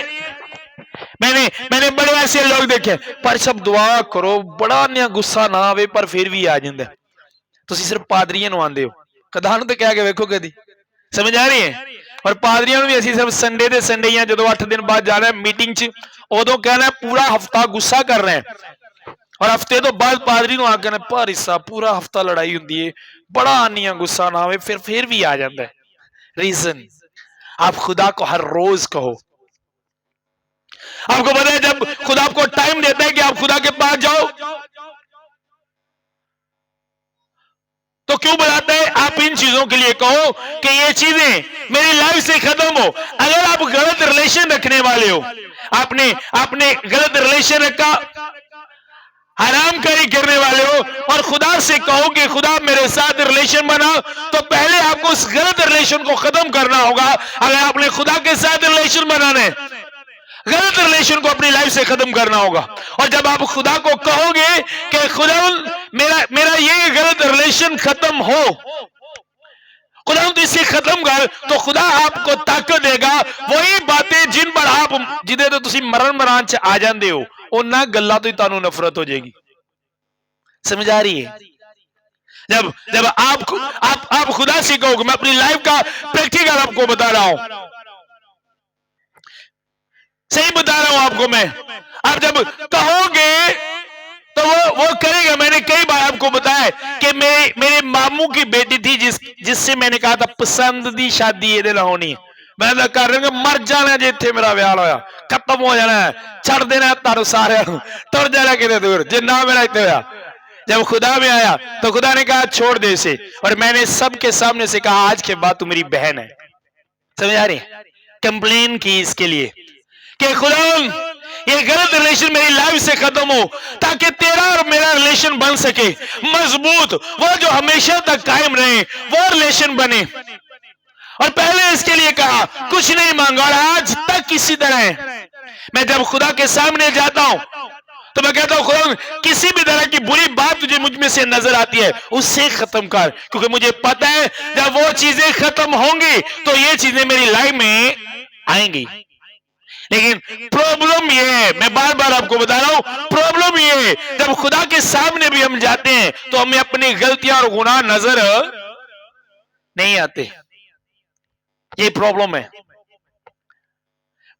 Speaker 1: मैंने बड़े ऐसे लोग देखे, पर सब दुआ करो बड़ा अन्य गुस्सा ना आवे, पर फिर भी आ जाता। तुसी सिर्फ पादरियां नूं आंदे हो, कदा नूं ते कह के वेखो कदी। समझ आ रही है? और पादरियां नूं भी असीं सिर्फ संडे दे संडे या जदों 8 दिन बाद जाना है मीटिंग च, उदों कहना पूरा हफ्ता गुस्सा कर रहे हैं, और हफ्ते तो बाद पादरी नूं आ के भारी साहब पूरा हफ्ता लड़ाई हुंदी है, बड़ा अन्य गुस्सा ना आवे, फिर भी आ जाता है। रीजन, आप खुदा को हर रोज कहो। आपको पता है जब खुदा आपको टाइम देता है कि आप खुदा के पास जाओ, तो क्यों बताता है? आप इन चीजों के लिए कहो कि ये चीजें मेरी लाइफ से खत्म हो। अगर आप गलत रिलेशन रखने वाले हो, आपने गलत रिलेशन रखा, हरामकारी करने वाले हो, और खुदा से कहो कि खुदा मेरे साथ रिलेशन बना, तो पहले आपको उस गलत रिलेशन को खत्म करना होगा। अगर आपने खुदा के साथ रिलेशन बनाना है, गलत रिलेशन को अपनी लाइफ से खत्म करना होगा। और जब आप खुदा को कहोगे कि खुदा मेरा ये गलत रिलेशन खत्म हो, खुदा तो इसे खत्म कर, तो खुदा आपको ताकत देगा। वही बातें जिन पर आप जिदे तो तुसी मरण मरान च आ जाते हो, उन्ना गल्लां तो ही तुहानू नफरत हो जाएगी। समझ आ रही है? जब आप खुदा से कहोगे, मैं अपनी लाइफ का प्रैक्टिकल आपको बता रहा हूं, सही बता रहा हूं आपको मैं। आप जब कहोगे तो वो करेगा। मैंने कई बार आपको बताया कि मेरे मामू की बेटी थी जिससे मैंने कहा था पसंद दी शादी ये ना होनी, मैं तो कर रहा हूँ मर जाना जे इत्थे मेरा ब्याह होया, खत्म हो जाना है, छड़ देना तारू सारे, तुर जाना कितने दूर जे ना मेरा इत्थे होया। जब खुदा में आया तो खुदा ने कहा छोड़ दे इसे, और मैंने सबके सामने से कहा आज के बाद तू मेरी बहन है। समझ आ रही है? कंप्लेन की इसके लिए कि खुदा ये गलत रिलेशन मेरी लाइफ से खत्म हो, ताकि तेरा और मेरा रिलेशन बन सके मजबूत, वो जो हमेशा तक कायम रहे, वो रिलेशन बने। और पहले इसके लिए कहा, कुछ नहीं मांगा, और आज तक इसी तरह है। मैं जब खुदा के सामने जाता हूं तो मैं कहता हूं खुदा किसी भी तरह की बुरी बात तुझे मुझ में से नजर आती है उससे खत्म कर, क्योंकि मुझे पता है जब वो चीजें खत्म होंगी तो ये चीजें मेरी लाइफ में आएंगी। लेकिन प्रॉब्लम ये है, मैं बार बार आपको बता रहा हूं, प्रॉब्लम ये है जब खुदा के सामने भी हम जाते हैं तो हमें अपनी गलतियां और गुनाह नजर नहीं आते। ये प्रॉब्लम है,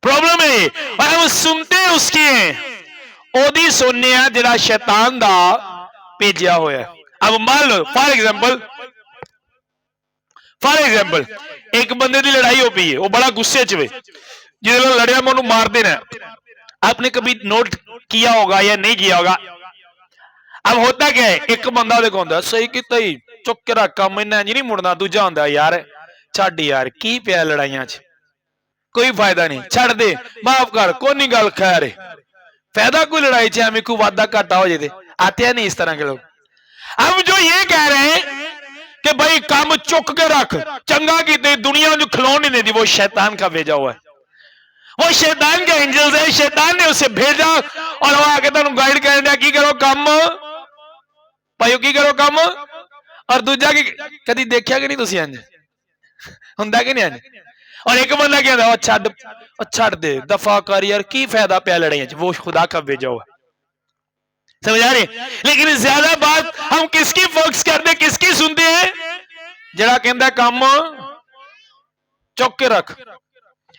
Speaker 1: प्रॉब्लम है। और हम सुनते उसकी हैं ओदी सुनने जरा शैतान दा भेजा होया। अब मान लो फॉर एग्जाम्पल एक बंदे की लड़ाई हो पई है, वो बड़ा गुस्से च वे, जिस लड़िया मैं उन्होंने मार देना। आपने कभी नोट किया होगा या नहीं किया होगा, अब होता क्या है, एक बंदा देखो होंदा सही किता ही चुक के रख काम इन्ना नहीं मुड़ना, दूजा होंदा यार छड़ यार की पिया लड़ाइयां च कोई फायदा नहीं, छड़ दे माफ कर कोई नहीं गल खैर है, फायदा कोई लड़ाई च हमें कोई वादा घाटा हो जाए, आते हैं नहीं इस तरह के लोग। अब जो ये कह रहे हैं कि भाई काम चुक के रख चंगा की दुनिया जो खिलौने नहीं देती, वो शैतान का भेजा हुआ है, वो शैतान के एंजल्स है, शैतान ने उसे भेजा और वो आके तुम गाइड कर दिया की करो काम भाई की करो काम। और दूजा की कभी देखा कि नहीं तुम इंज हुंदा कि नहीं इंज। और एक बंदा क्या छड़ दे दफा कर यार की फायदा पिया लड़ाई, वो खुदा का भेजा हुआ, समझ आ रही। लेकिन ज्यादा बात हम किसकी फोकस करते, किसकी सुनते हैं, जरा कहता काम चुक के रख।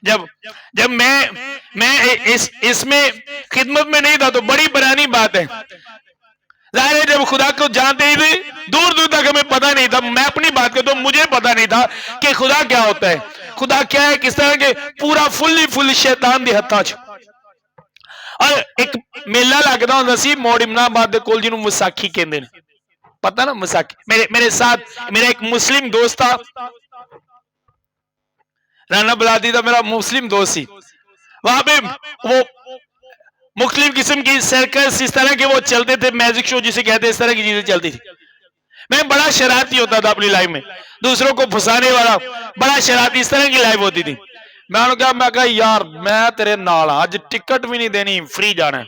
Speaker 1: जब मैं इसमें खिदमत में नहीं था तो बड़ी पुरानी बात है, जाहिर है जब खुदा को जानते ही थे, दूर दूर तक हमें पता नहीं था, मैं अपनी बात करता हूं, मुझे पता नहीं था कि खुदा क्या होता है, खुदा क्या है, किस तरह के पूरा फुल शैतान दे हत्थां च। और एक मेला लगता होंदा सी मोड़ इमनाबाद दे कोल जिन्होंने विसाखी कहते हैं, पता ना विसाखी। मेरे साथ मेरा एक मुस्लिम दोस्त था, राना बलादी था मेरा मुस्लिम दोस्त सी, वहां पे वो मुख्तलिफ किस्म की सर्कस इस तरह के वो चलते थे, मैजिक शो जिसे कहते हैं, इस तरह की चीजें चलती थी। मैं बड़ा शरारती होता था अपनी लाइफ में, दूसरों को फंसाने वाला बड़ा शरारती, इस तरह की लाइफ होती थी। मैं कहा यार मैं तेरे नाल आज टिकट भी नहीं देनी, फ्री जाना,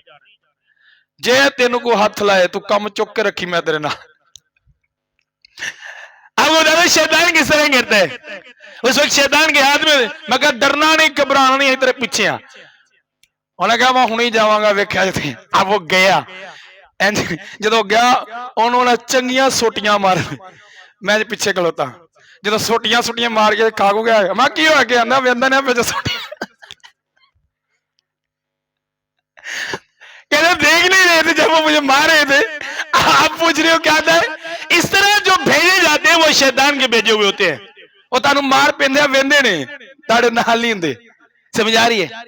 Speaker 1: जे तेन को हाथ लाए तू कम चुक के रखी, मैं तेरे नाल। अब वो शैतान किस तरह करता है, उस वक्त शैतान के हाथ में, मैं कहा डरना नहीं घबराना नहीं, तेरे पीछे आ। उन्हें कहा मैं हुणे जावांगा वेख्या जिथे। अब वो गया, जो गया उन्होंने चंगियां सोटियां मार, मैं पिछे खलोता, जो सोटियां मार के खागो गया, मैं की हो गया वेंदा सोटियां कहते देख नहीं रहे थे जब वो मुझे मार रहे थे, आप पूछ रहे हो क्या था। इस तरह जो भेजे जाते हैं वो शैतान के भेजे हुए होते हैं, वो तानू मार पेंदे वेंदे ने ताड़े नाल नहीं होंदे, समझ आ रही है।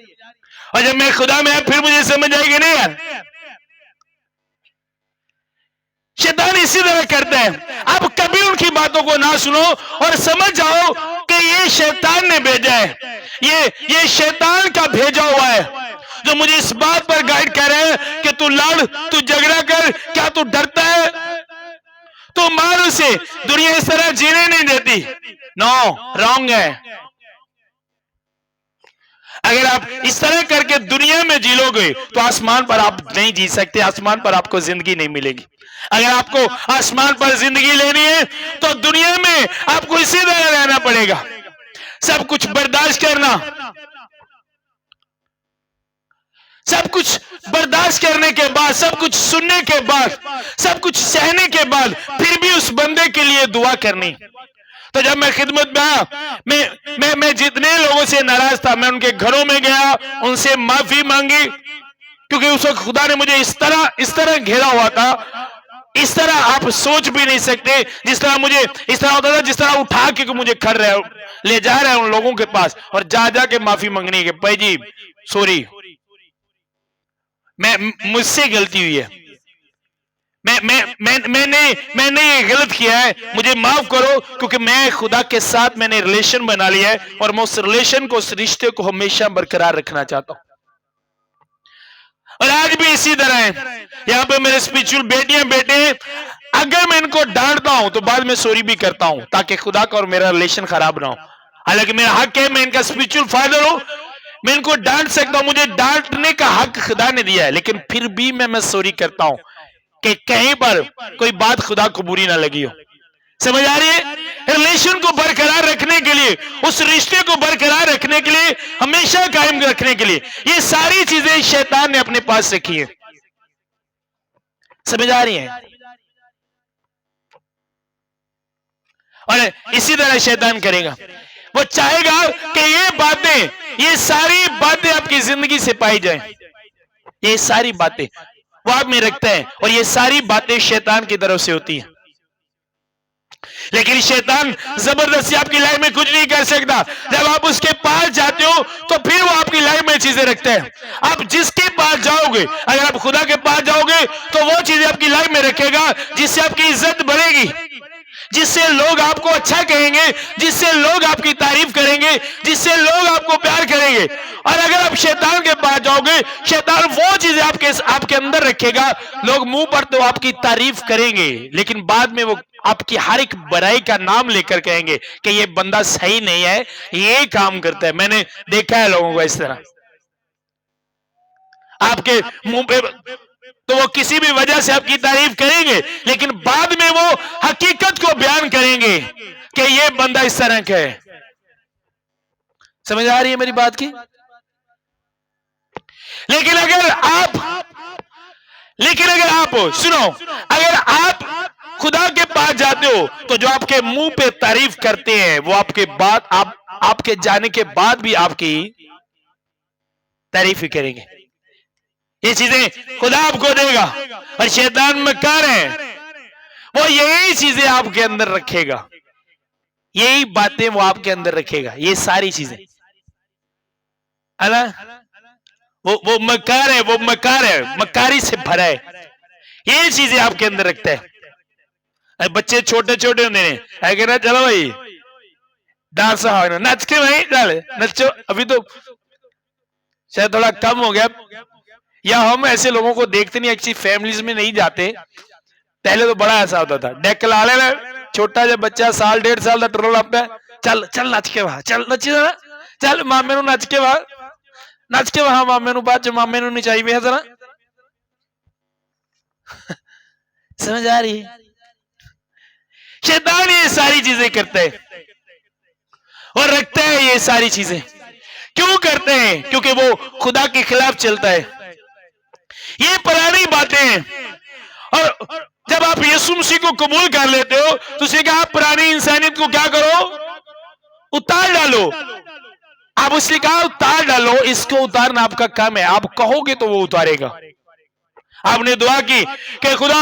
Speaker 1: और जब मैं खुदा में फिर मुझे समझ आएगी नहीं यार, शैतान इसी तरह करता है। आप कभी उनकी बातों को ना सुनो और समझ जाओ कि ये शैतान ने भेजा है, ये शैतान का भेजा हुआ है, जो मुझे इस बात पर गाइड कर रहे हैं कि तू लड़, तू झगड़ा कर, क्या तू डरता है, तू मार उसे, दुनिया इस तरह जीने नहीं देती। नो, रॉन्ग है। अगर आप इस तरह करके दुनिया में जी लोगे तो आसमान पर आप नहीं जी सकते, आसमान पर आपको जिंदगी नहीं मिलेगी। अगर आपको आसमान पर जिंदगी लेनी है तो दुनिया में आपको इसी तरह रहना पड़ेगा, सब कुछ बर्दाश्त करना, सब कुछ बर्दाश्त करने के बाद, सब कुछ सुनने के बाद, सब कुछ सहने के बाद फिर भी उस बंदे के लिए दुआ करनी। तो जब मैं खिदमत में आया, मैं जितने लोगों से नाराज था, मैं उनके घरों में गया, उनसे माफी मांगी, क्योंकि उस वक्त खुदा ने मुझे इस तरह घेरा हुआ था, इस तरह आप सोच भी नहीं सकते। जिस तरह मुझे इस तरह होता था, जिस तरह उठा के मुझे खर रहे ले जा रहे हैं उन लोगों के पास और जा के माफी मांगनी के, भाई जी सॉरी, मुझसे गलती हुई है, मैंने ये गलत किया है, मुझे माफ करो, क्योंकि मैं खुदा के साथ मैंने रिलेशन बना लिया है और मैं उस रिलेशन को, उस रिश्ते को हमेशा बरकरार रखना चाहता हूं। और आज भी इसी तरह है। यहाँ पे मेरे स्पिरिचुअल बेटियां बेटे, अगर मैं इनको डांटता हूं तो बाद में सॉरी भी करता हूं, ताकि खुदा का और मेरा रिलेशन खराब ना हो। हालांकि मेरा हक है, मैं इनका स्पिरिचुअल फादर हूं, मैं इनको डांट सकता हूं, मुझे डांटने का हक खुदा ने दिया है, लेकिन फिर भी मैं सॉरी करता हूं कि कहीं पर कोई बात खुदा को बुरी ना लगी हो। समझ आ रही है? रिलेशन को बरकरार रखने के लिए लिए, उस रिश्ते को बरकरार रखने के लिए, हमेशा कायम रखने के लिए, ये सारी चीजें शैतान ने अपने पास रखी है। समझ आ रही है? और इसी तरह शैतान करेगा, वो चाहेगा कि ये बातें, ये सारी बातें आपकी जिंदगी से पाई जाए, ये सारी बातें वो आप में रखता है, और ये सारी बातें शैतान की तरफ से होती हैं। लेकिन शैतान जबरदस्ती आपकी लाइफ में कुछ नहीं कर सकता। जब आप उसके पास जाते हो तो फिर वो आपकी लाइफ में चीजें रखता है। आप जिसके पास जाओगे, अगर आप खुदा के पास जाओगे तो वो चीजें आपकी लाइफ में रखेगा जिससे आपकी इज्जत बढ़ेगी, जिससे लोग आपको अच्छा कहेंगे, जिससे लोग आपकी तारीफ करेंगे, जिससे लोग आपको प्यार करेंगे। और अगर आप शैतान के पास जाओगे, शैतान वो चीजें आपके अंदर रखेगा, लोग मुंह पर तो आपकी तारीफ करेंगे, लेकिन बाद में वो आपकी हर एक बुराई का नाम लेकर कहेंगे कि ये बंदा सही नहीं है, ये काम करता है। मैंने देखा है लोगों को इस तरह, आपके मुंह पे तो वो किसी भी वजह से आपकी तारीफ करेंगे, लेकिन बाद में वो हकीकत को बयान करेंगे कि ये बंदा इस तरह का है। समझ आ रही है मेरी बात की? लेकिन अगर आप सुनो, अगर आप खुदा के पास जाते हो तो जो आपके मुंह पे तारीफ करते हैं वो आपके जाने के बाद भी आपकी तारीफ ही करेंगे। ये चीजें खुदा आपको देगा, और शैतान मक्कार है, वो यही चीजें आपके अंदर रखेगा, यही बातें वो आपके अंदर रखेगा, ये सारी चीजें। अला वो मक्कार है, वो मक्कार है, मक्कारी से भरा है, ये चीजें आपके अंदर रखता है। बच्चे छोटे छोटे होने हैं, ना चलो भाई डांस नच के भाई चल नचो, अभी तो शायद थोड़ा कम हो गया, या हम ऐसे लोगों को देखते नहीं, अच्छी फैमिलीज में नहीं जाते। पहले तो बड़ा ऐसा होता था, डेक ला ले छोटा जब बच्चा 1.5 साल का टरोल आप चल चल नच के वहा, चल नच चल मामे नू नच के वहा मामे नू, बाद मामे नू नहीं चाहिए जरा। समझ आ रही है? शैतान ये सारी चीजें करता है और रखता है। ये सारी चीजें क्यों करते हैं? क्योंकि वो खुदा के खिलाफ चलता है। ये पुरानी बातें हैं, और जब आप यीशु मसीह को कबूल कर लेते हो तो उसे कहा पुरानी इंसानियत को क्या करो, उतार डालो। आप उसने कहा उतार डालो, इसको उतारना आपका काम है। आप कहोगे तो वो उतारेगा। आपने दुआ की कि खुदा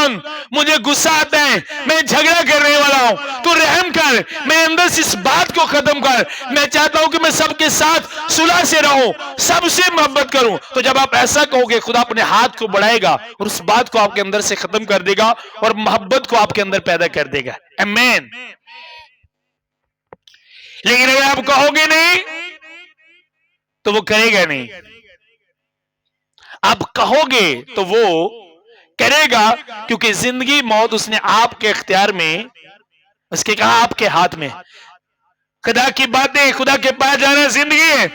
Speaker 1: मुझे गुस्सा आता है, मैं झगड़ा करने वाला हूं, तू रहम कर, मैं अंदर से इस बात को खत्म कर, मैं चाहता हूं कि मैं सबके साथ सुलह से रहूं, सबसे मोहब्बत करूं। तो जब आप ऐसा कहोगे, खुदा अपने हाथ को बढ़ाएगा और उस बात को आपके अंदर से खत्म कर देगा और मोहब्बत को आपके अंदर पैदा कर देगा। आमीन। लेकिन अगर आप कहोगे नहीं तो वो करेगा नहीं। आप कहोगे तो वो करेगा, क्योंकि जिंदगी मौत उसने आपके इख्तियार में, उसके कहा आपके हाथ में। खुदा की बातें, खुदा के पास जाना जिंदगी है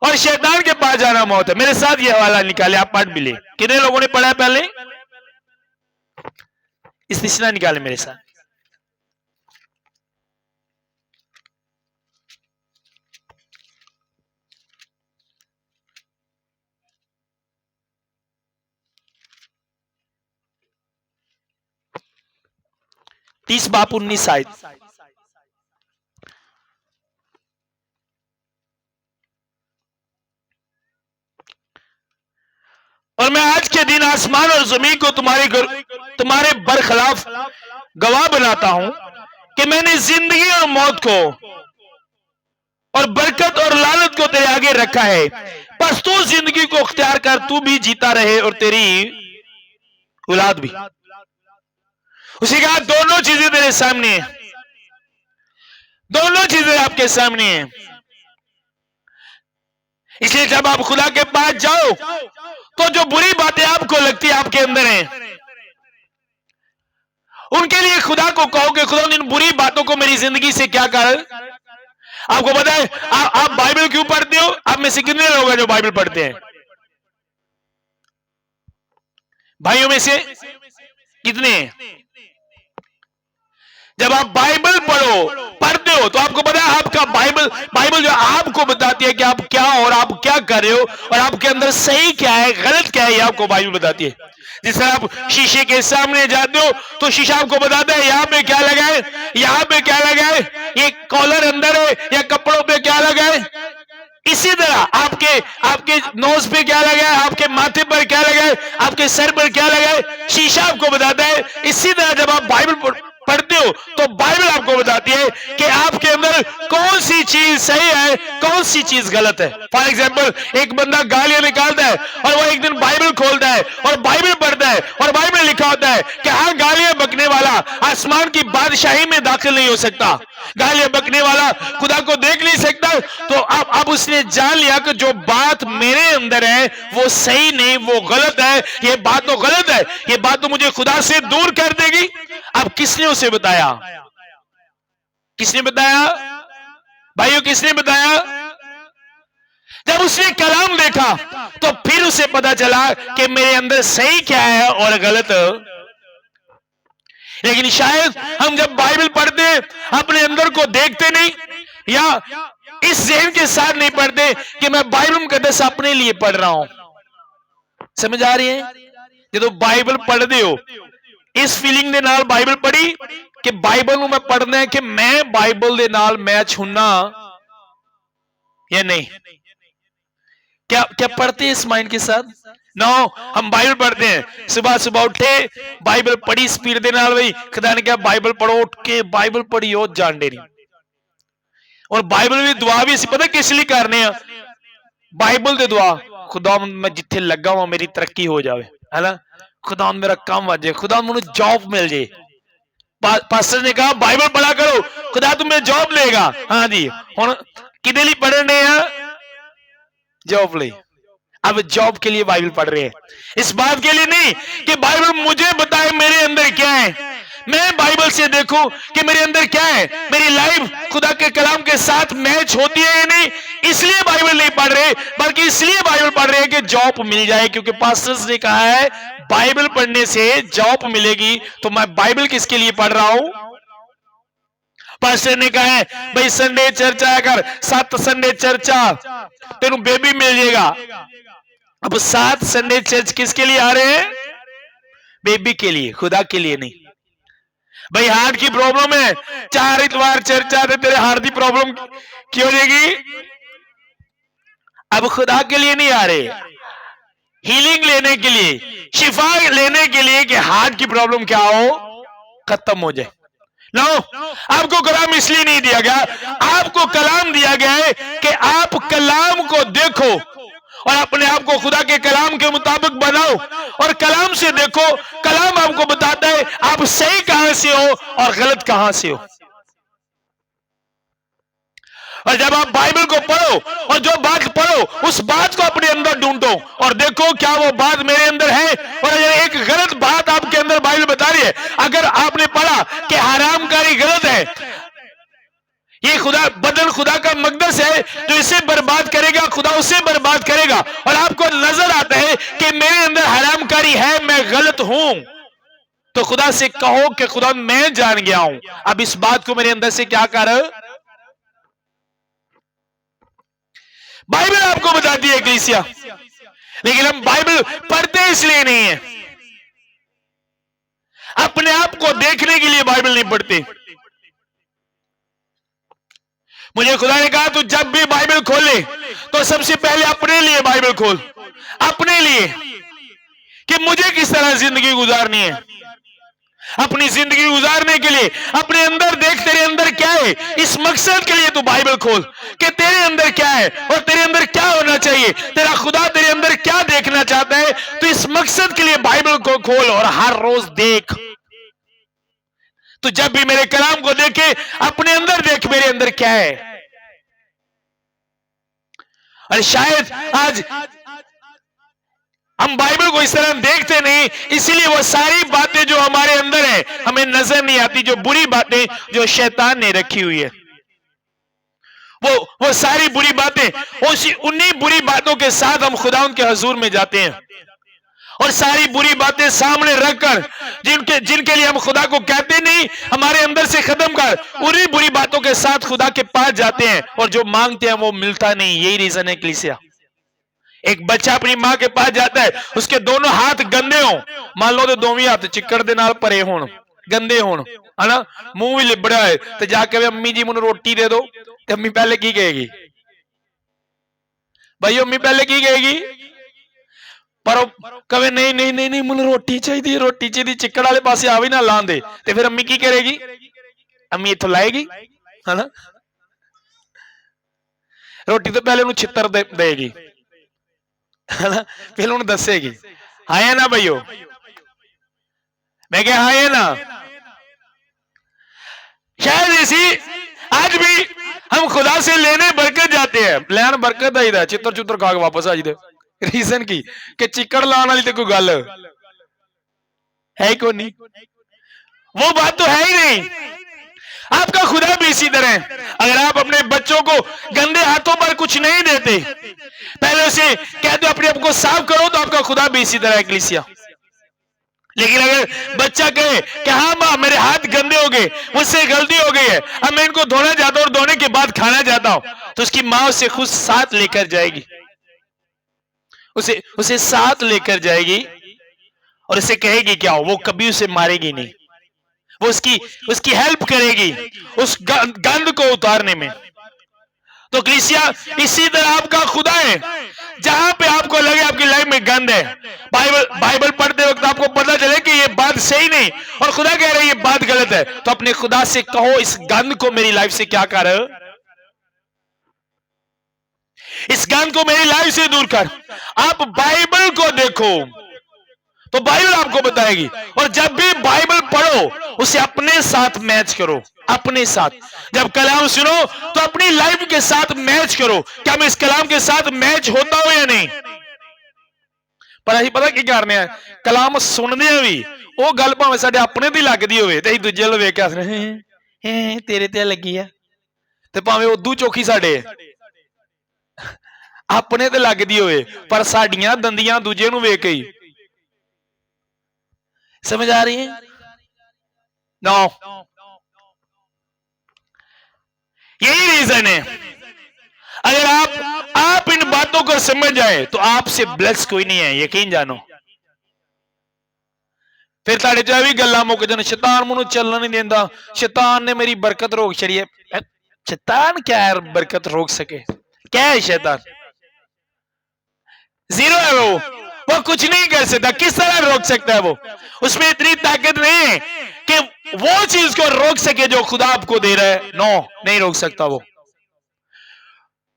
Speaker 1: और शैतान के पास जाना मौत है। मेरे साथ ये हवाला निकाले, आप पढ़ भी ले। कितने लोगों ने पढ़ा है पहले? इस निशाना निकाले मेरे साथ। तीस बाप 19 आयत। और मैं आज के दिन आसमान और जमीन को तुम्हारे बरखिलाफ गवाह बनाता हूं कि मैंने जिंदगी और मौत को और बरकत और लानत को तेरे आगे रखा है। बस तू जिंदगी को अख्तियार कर, तू भी जीता रहे और तेरी औलाद भी। उसी कहा दोनों चीजें तेरे सामने हैं, दोनों चीजें आपके सामने हैं। इसलिए जब आप खुदा के पास जाओ तो जो बुरी बातें आपको लगती है आपके अंदर हैं, उनके लिए खुदा को कहोगे, खुदा इन बुरी बातों को मेरी जिंदगी से क्या कर। आपको पता है आप बाइबल क्यों पढ़ते हो? आप में से कितने लोग हैं जो बाइबल पढ़ते हैं? भाइयों में से कितने? जब आप बाइबल पढ़ते हो तो आपको पता है आप आपका बाइबल जो आपको बताती है कि आप क्या और आप क्या कर रहे हो और आपके अंदर सही क्या है गलत क्या है, ये आपको बाइबल बताती है। जिस तरह आप शीशे के सामने जाते हो तो शीशा आपको बताता है यहाँ पे क्या लगा है, यहाँ पे क्या लगा है, ये कॉलर अंदर है या कपड़ों पे क्या लगा है। इसी तरह आपके नोज पे क्या लगा है, आपके माथे पर क्या लगा है, आपके सर पर क्या लगा है, शीशा आपको बताता है। इसी तरह जब आप बाइबल पढ़ते हो तो बाइबल आपको बताती है कि आपके अंदर कौन सी चीज सही है, कौन सी चीज गलत है। फॉर एग्जाम्पल, एक बंदा गालियां निकालता है और वो एक दिन बाइबल खोलता है और बाइबल पढ़ता है और बाइबल में लिखा होता है कि हाँ, गालियां बकने वाला आसमान की बादशाही में दाखिल नहीं हो सकता, गालियां बकने वाला खुदा को देख नहीं सकता। तो अब उसने जान लिया कि जो बात मेरे अंदर है वो सही नहीं, वो गलत है, ये बात तो गलत है, ये बात तो मुझे खुदा से दूर कर देगी। अब किसने उसे बताया, किसने बताया भाइयों, किसने बताया? जब उसने कलाम देखा तो फिर उसे पता चला कि मेरे अंदर सही क्या है और गलत। लेकिन शायद हम जब बाइबल पढ़ते अपने अंदर को देखते नहीं, या इस ज़हन के साथ नहीं पढ़ते कि मैं बाइबल मुकद्दस अपने लिए पढ़ रहा हूं। समझ आ रही है? जो बाइबल पढ़ते हो इस फीलिंग दे नाल बाइबल पढ़ी कि बाइबल ਨੂੰ मैं पढ़ना है कि मैं बाइबल दे नाल मैच होना या नहीं। क्या पढ़ते हैं इस माइंड के साथ? नो, हम बाइबल पढ़ते हैं, सुबह सुबह उठे बाइबल पढ़ी स्पीड दे नाल, भाई खुदा ने कहा बाइबल पढ़ो, उठ के बाइबल पढ़ी हो जानते नहीं। और बाइबल भी दुआ भी पता किस लिए करने हैं? बाइबल दे दुआ, खुदा मैं जिथे लगा हुआ मेरी तरक्की हो जाए, है ना, खुदा मेरा काम आ जाए, खुदा मुझे जॉब मिल जाए। पास्टर ने कहा बाइबल पढ़ा करो, खुदा तुम्हें जॉब लेगा। हाँ जी, हुण किदे लिए पढ़ने हैं? जॉब ले। अब जॉब के लिए बाइबल पढ़ रहे हैं, इस बात के लिए नहीं कि बाइबल मुझे बताए मेरे अंदर क्या है, मैं बाइबल से देखूं कि मेरे अंदर क्या है, मेरी लाइफ खुदा के कलाम के साथ मैच होती है या नहीं। इसलिए बाइबल नहीं पढ़ रहे, बल्कि इसलिए बाइबल पढ़ रहे हैं कि जॉब मिल जाए, क्योंकि पास्टर्स ने कहा है बाइबल पढ़ने से जॉब मिलेगी। तो मैं बाइबल किसके लिए पढ़ रहा हूं? पास्टर ने कहा है भाई संडे चर्च आया कर, 7 संडे चर्चा तेनू बेबी मिल जाएगा। अब 7 संडे चर्च किसके लिए आ रहे हैं? बेबी के लिए, खुदा के लिए नहीं। भाई हार्ट की प्रॉब्लम है, 4 इतवार चर्च आते, तेरे हार्ट की प्रॉब्लम क्यों हो जाएगी? अब खुदा के लिए नहीं आ रहे, हीलिंग लेने के लिए, शिफा लेने के लिए कि हार्ट की प्रॉब्लम क्या हो, खत्म हो जाए। नो, आपको कलाम इसलिए नहीं दिया गया, आपको कलाम दिया गया है कि आप कलाम को देखो और अपने आप को खुदा के कलाम के मुताबिक बनाओ और कलाम से देखो। कलाम आपको बताता है आप सही कहां से हो और गलत कहां से हो। और जब आप बाइबल को पढ़ो और जो बात पढ़ो उस बात को अपने अंदर ढूंढो और देखो क्या वो बात मेरे अंदर है। और अगर एक गलत बात आपके अंदर बाइबल बता रही है, अगर आपने पढ़ा कि हरामकारी गलत है, ये बदन खुदा का मकदस है, जो इसे बर्बाद करेगा खुदा उसे बर्बाद करेगा, और आपको नजर आता है कि मेरे अंदर हरामकारी है, मैं गलत हूं, तो खुदा से कहो कि खुदा मैं जान गया हूं, अब इस बात को मेरे अंदर से क्या कर। बाइबल आपको बताती है कलीसिया, लेकिन हम बाइबल पढ़ते इसलिए नहीं है, अपने आप को देखने के लिए बाइबल नहीं पढ़ते। मुझे खुदा ने कहा तू जब भी बाइबल खोले तो सबसे पहले अपने लिए बाइबल खोल, अपने लिए कि मुझे किस तरह जिंदगी गुजारनी है। अपनी जिंदगी गुजारने के लिए अपने अंदर देख, तेरे अंदर क्या है, इस मकसद के लिए तू बाइबल खोल कि तेरे अंदर क्या है और तेरे अंदर क्या होना चाहिए, तेरा खुदा तेरे अंदर क्या देखना चाहता है। तो इस मकसद के लिए बाइबल को खोल और हर रोज देख। तो जब भी मेरे कलाम को देखे अपने अंदर देख मेरे अंदर क्या है। और शायद आज हम बाइबल को इस तरह देखते नहीं, इसीलिए वो सारी बातें जो हमारे अंदर है हमें नजर नहीं आती, जो बुरी बातें जो शैतान ने रखी हुई है, वो सारी बुरी बातें, उन्हीं बुरी बातों के साथ हम खुदा के हजूर में जाते हैं और सारी बुरी बातें सामने रखकर जिनके लिए हम खुदा को कहते नहीं, हमारे अंदर से खत्म कर, उन्हीं बुरी बातों के साथ खुदा के पास जाते हैं और जो मांगते हैं वो मिलता नहीं। यही रीजन है कलीसिया। एक बच्चा अपनी मां के पास जाता है, उसके दोनों हाथ गंदे हो, मान लो तो दोवें हाथ चिक्कड़ दे नाल भरे होण, गंदे होण, है ना, मुंह भी लिबड़ा है, तो जाके अम्मी जी मैनू रोटी दे दो, तो अम्मी पहले की कहेगी? भाई अम्मी पहले की कहेगी? पर कहे नहीं नहीं नहीं नहीं मैनू रोटी चाहिए, रोटी चाहिए, चिक्कड़ वाले पासे आ भी ना लान दे, तो फिर अम्मी की करेगी? अम्मी इथों लाएगी, है ना, रोटी तो पहले उन्हें छितर देगी, है ना, फिर उन्हें दसेगी। हाँ है ना भाइयों? मैं क्या हाँ है ना? शायद इसी आज भी हम खुदा से लेने बरकत जाते हैं, लैन बरकत आई दा, चित्र चुत्र खा के वापस आ जाते। रीजन की कि चिक्कड़ लाने वाली तो कोई गल है ही कोई नहीं, वो बात तो है ही नहीं। आपका खुदा भी इसी तरह है। अगर आप अपने बच्चों को गंदे हाथों पर कुछ नहीं देते, पहले उसे कहते अपने आप को साफ करो, तो आपका खुदा भी इसी तरह है कलीसिया। लेकिन अगर बच्चा कहे कि हाँ माँ मेरे हाथ गंदे हो गए, मुझसे गलती हो गई है, अब मैं इनको धोना चाहता हूं और धोने के बाद खाना चाहता हूं, तो उसकी माँ उसे खुद साथ लेकर जाएगी, उसे साथ लेकर जाएगी और उसे कहेगी क्या, वो कभी उसे मारेगी नहीं, वो उसकी हेल्प करेगी उस गंद को उतारने में। तो कलीसिया इसी तरह आपका खुदा है। जहां पे आपको लगे आपकी लाइफ में गंद है, बाइबल पढ़ते वक्त आपको पता चले कि ये बात सही नहीं और खुदा कह रहे हैं ये बात गलत है, तो अपने खुदा से कहो इस गंद को मेरी लाइफ से क्या कर, इस गंद को मेरी लाइफ से दूर कर। आप बाइबल को देखो तो बाइबल आपको बताएगी, और जब भी बाइबल पढ़ो उसे अपने साथ मैच करो, अपने साथ। जब कलाम सुनो तो अपनी लाइफ के साथ मैच करो, क्या मैं इस कलाम के साथ मैच होता हूं या नहीं। पर अभी पता की करने हैं, कलाम सुनने भी वो गल भावें साडे अपने दी लगदी होवे ते असीं दूजे नु वेख के हसने तेरे ते लगी है, ते भावें उदू चौखी साडे अपने ते लगदी होवे, पर साडियां दंदियां दूजे नु वेख के ही। समझ आ रही है? नो, यही रीजन है। अगर आप इन बातों को समझ जाए तो आपसे ब्लेस कोई नहीं है, यकीन जानो। फिर ताड़े जो भी गल्लां मुक जान, शैतान मैनू चलन नहीं देता, शैतान ने मेरी बरकत रोक छड़ी है। शैतान क्या है बरकत रोक सके? क्या है शैतान? जीरो है वो कुछ नहीं कर सकता। किस तरह रोक सकता है? वो उसमें इतनी ताकत नहीं है कि वो चीज को रोक सके जो खुदा आपको दे रहा है। नो, नहीं रोक सकता वो।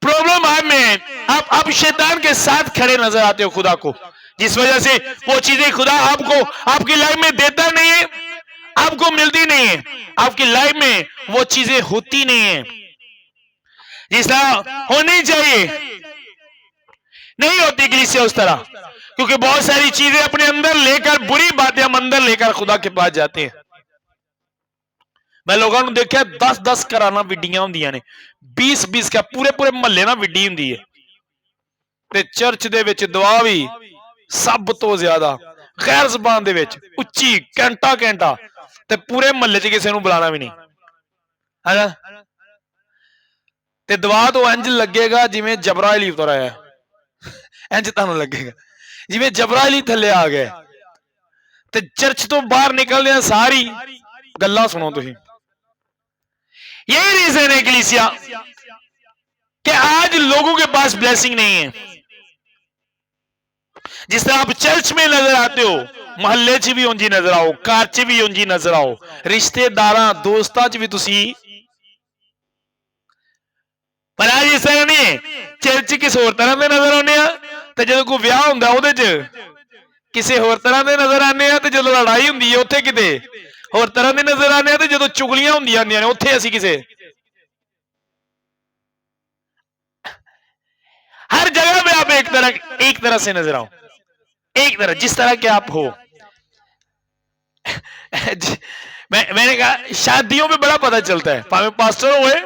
Speaker 1: प्रॉब्लम आप में, आप शैतान के साथ खड़े नजर आते हो खुदा को, जिस वजह से वो चीजें खुदा आपको आपकी लाइफ में देता नहीं है, आपको मिलती नहीं है, आपकी लाइफ में वो चीजें होती नहीं है जिस तरह होनी चाहिए, नहीं होती कलीसिया उस तरह। क्योंकि बहुत सारी चीजें अपने अंदर लेकर, बुरी बातें हम अंदर लेकर खुदा के पास जाते हैं। मैं लोगों ने देखा 10-10 कराना विडियां होंदियां ने, 20-20 का पूरे महल्ले ना विडी हुंदी है, ते चर्च दे विच दुआ भी सब तो ज्यादा गैर जबान दे विच उच्ची घंटा ते पूरे महल्ले च किसी नूं बुलाना भी नहीं है ना, ते दुआ तो इंज लगेगा जिवें जबराइल उतर आया, इंज तुहानूं लगेगा जिवें जबराइल ही थल्ले आ गए। ते चर्च तो बाहर निकलदे सारी गल्लां सुनो तुसीं। यही रीजन है कलीसिया कि आज लोगों के पास ब्लेसिंग नहीं है। जिस तरह आप चर्च में नजर आते हो, मोहल्ले च भी उंजी नजर आओ, घर च भी उंजी नजर आओ, रिश्तेदारां दोस्तां च भी तुसी। पर आज इस तरह नहीं, चर्च किस होर तरह के नजर आने, तो जो कोई ब्याह हुंदा उहदे च किसी होर तरह के नजर आने, तो जो लड़ाई हुंदी है उत्थे किते होर तरह के नजर आने, तो जो चुगलियां होंदियां ने उत्थे असीं किसे। हर जगह पे आप एक तरह से नजर आओ, एक तरह जिस तरह के आप हो। मैंने कहा शादियों में बड़ा पता चलता है, भावे पास्टर होए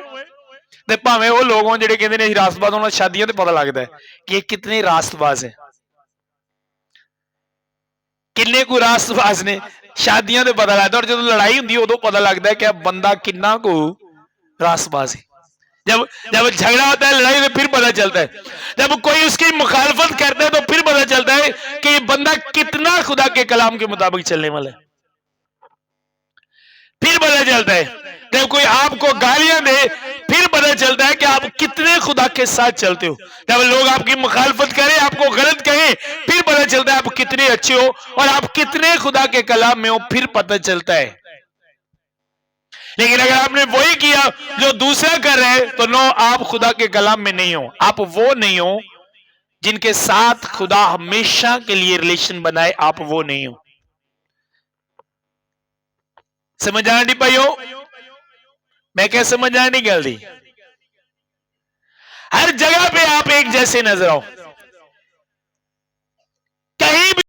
Speaker 1: ते भावे वो लोग हो जिहड़े कहंदे ने रास्तबाज होना, शादियों ते पता लगता है कि ये कितने रास्तबाज है। किन्ने को रासबाज ने शादियां ते पता लगता, और जो लड़ाई होंगी उदो पता लगता है कि बंदा किन्ना को रासबाज है। जब जब झगड़ा होता है, लड़ाई, तो फिर पता चलता है। जब कोई उसकी मुखालफत करता है तो फिर पता चलता है कि ये बंदा कितना खुदा के कलाम के मुताबिक चलने वाला है। फिर पता चलता है जब कोई आपको गालियां दे, फिर पता चलता है कि आप कितने खुदा के साथ चलते हो। जब लोग आपकी मुखालफत करें, आपको गलत कहें, फिर पता चलता है आप कितने अच्छे हो और आप कितने खुदा के कलाम में हो, फिर पता चलता है। लेकिन अगर आपने वही किया जो दूसरा कर रहे हैं, तो नो, आप खुदा के कलाम में नहीं हो। आप वो नहीं हो जिनके साथ खुदा हमेशा के लिए रिलेशन बनाए, आप वो नहीं हो। समझ आना नहीं पाइयो? मैं क्या समझ आना नहीं गल दी? हर जगह पे आप एक जैसे नजर आओ।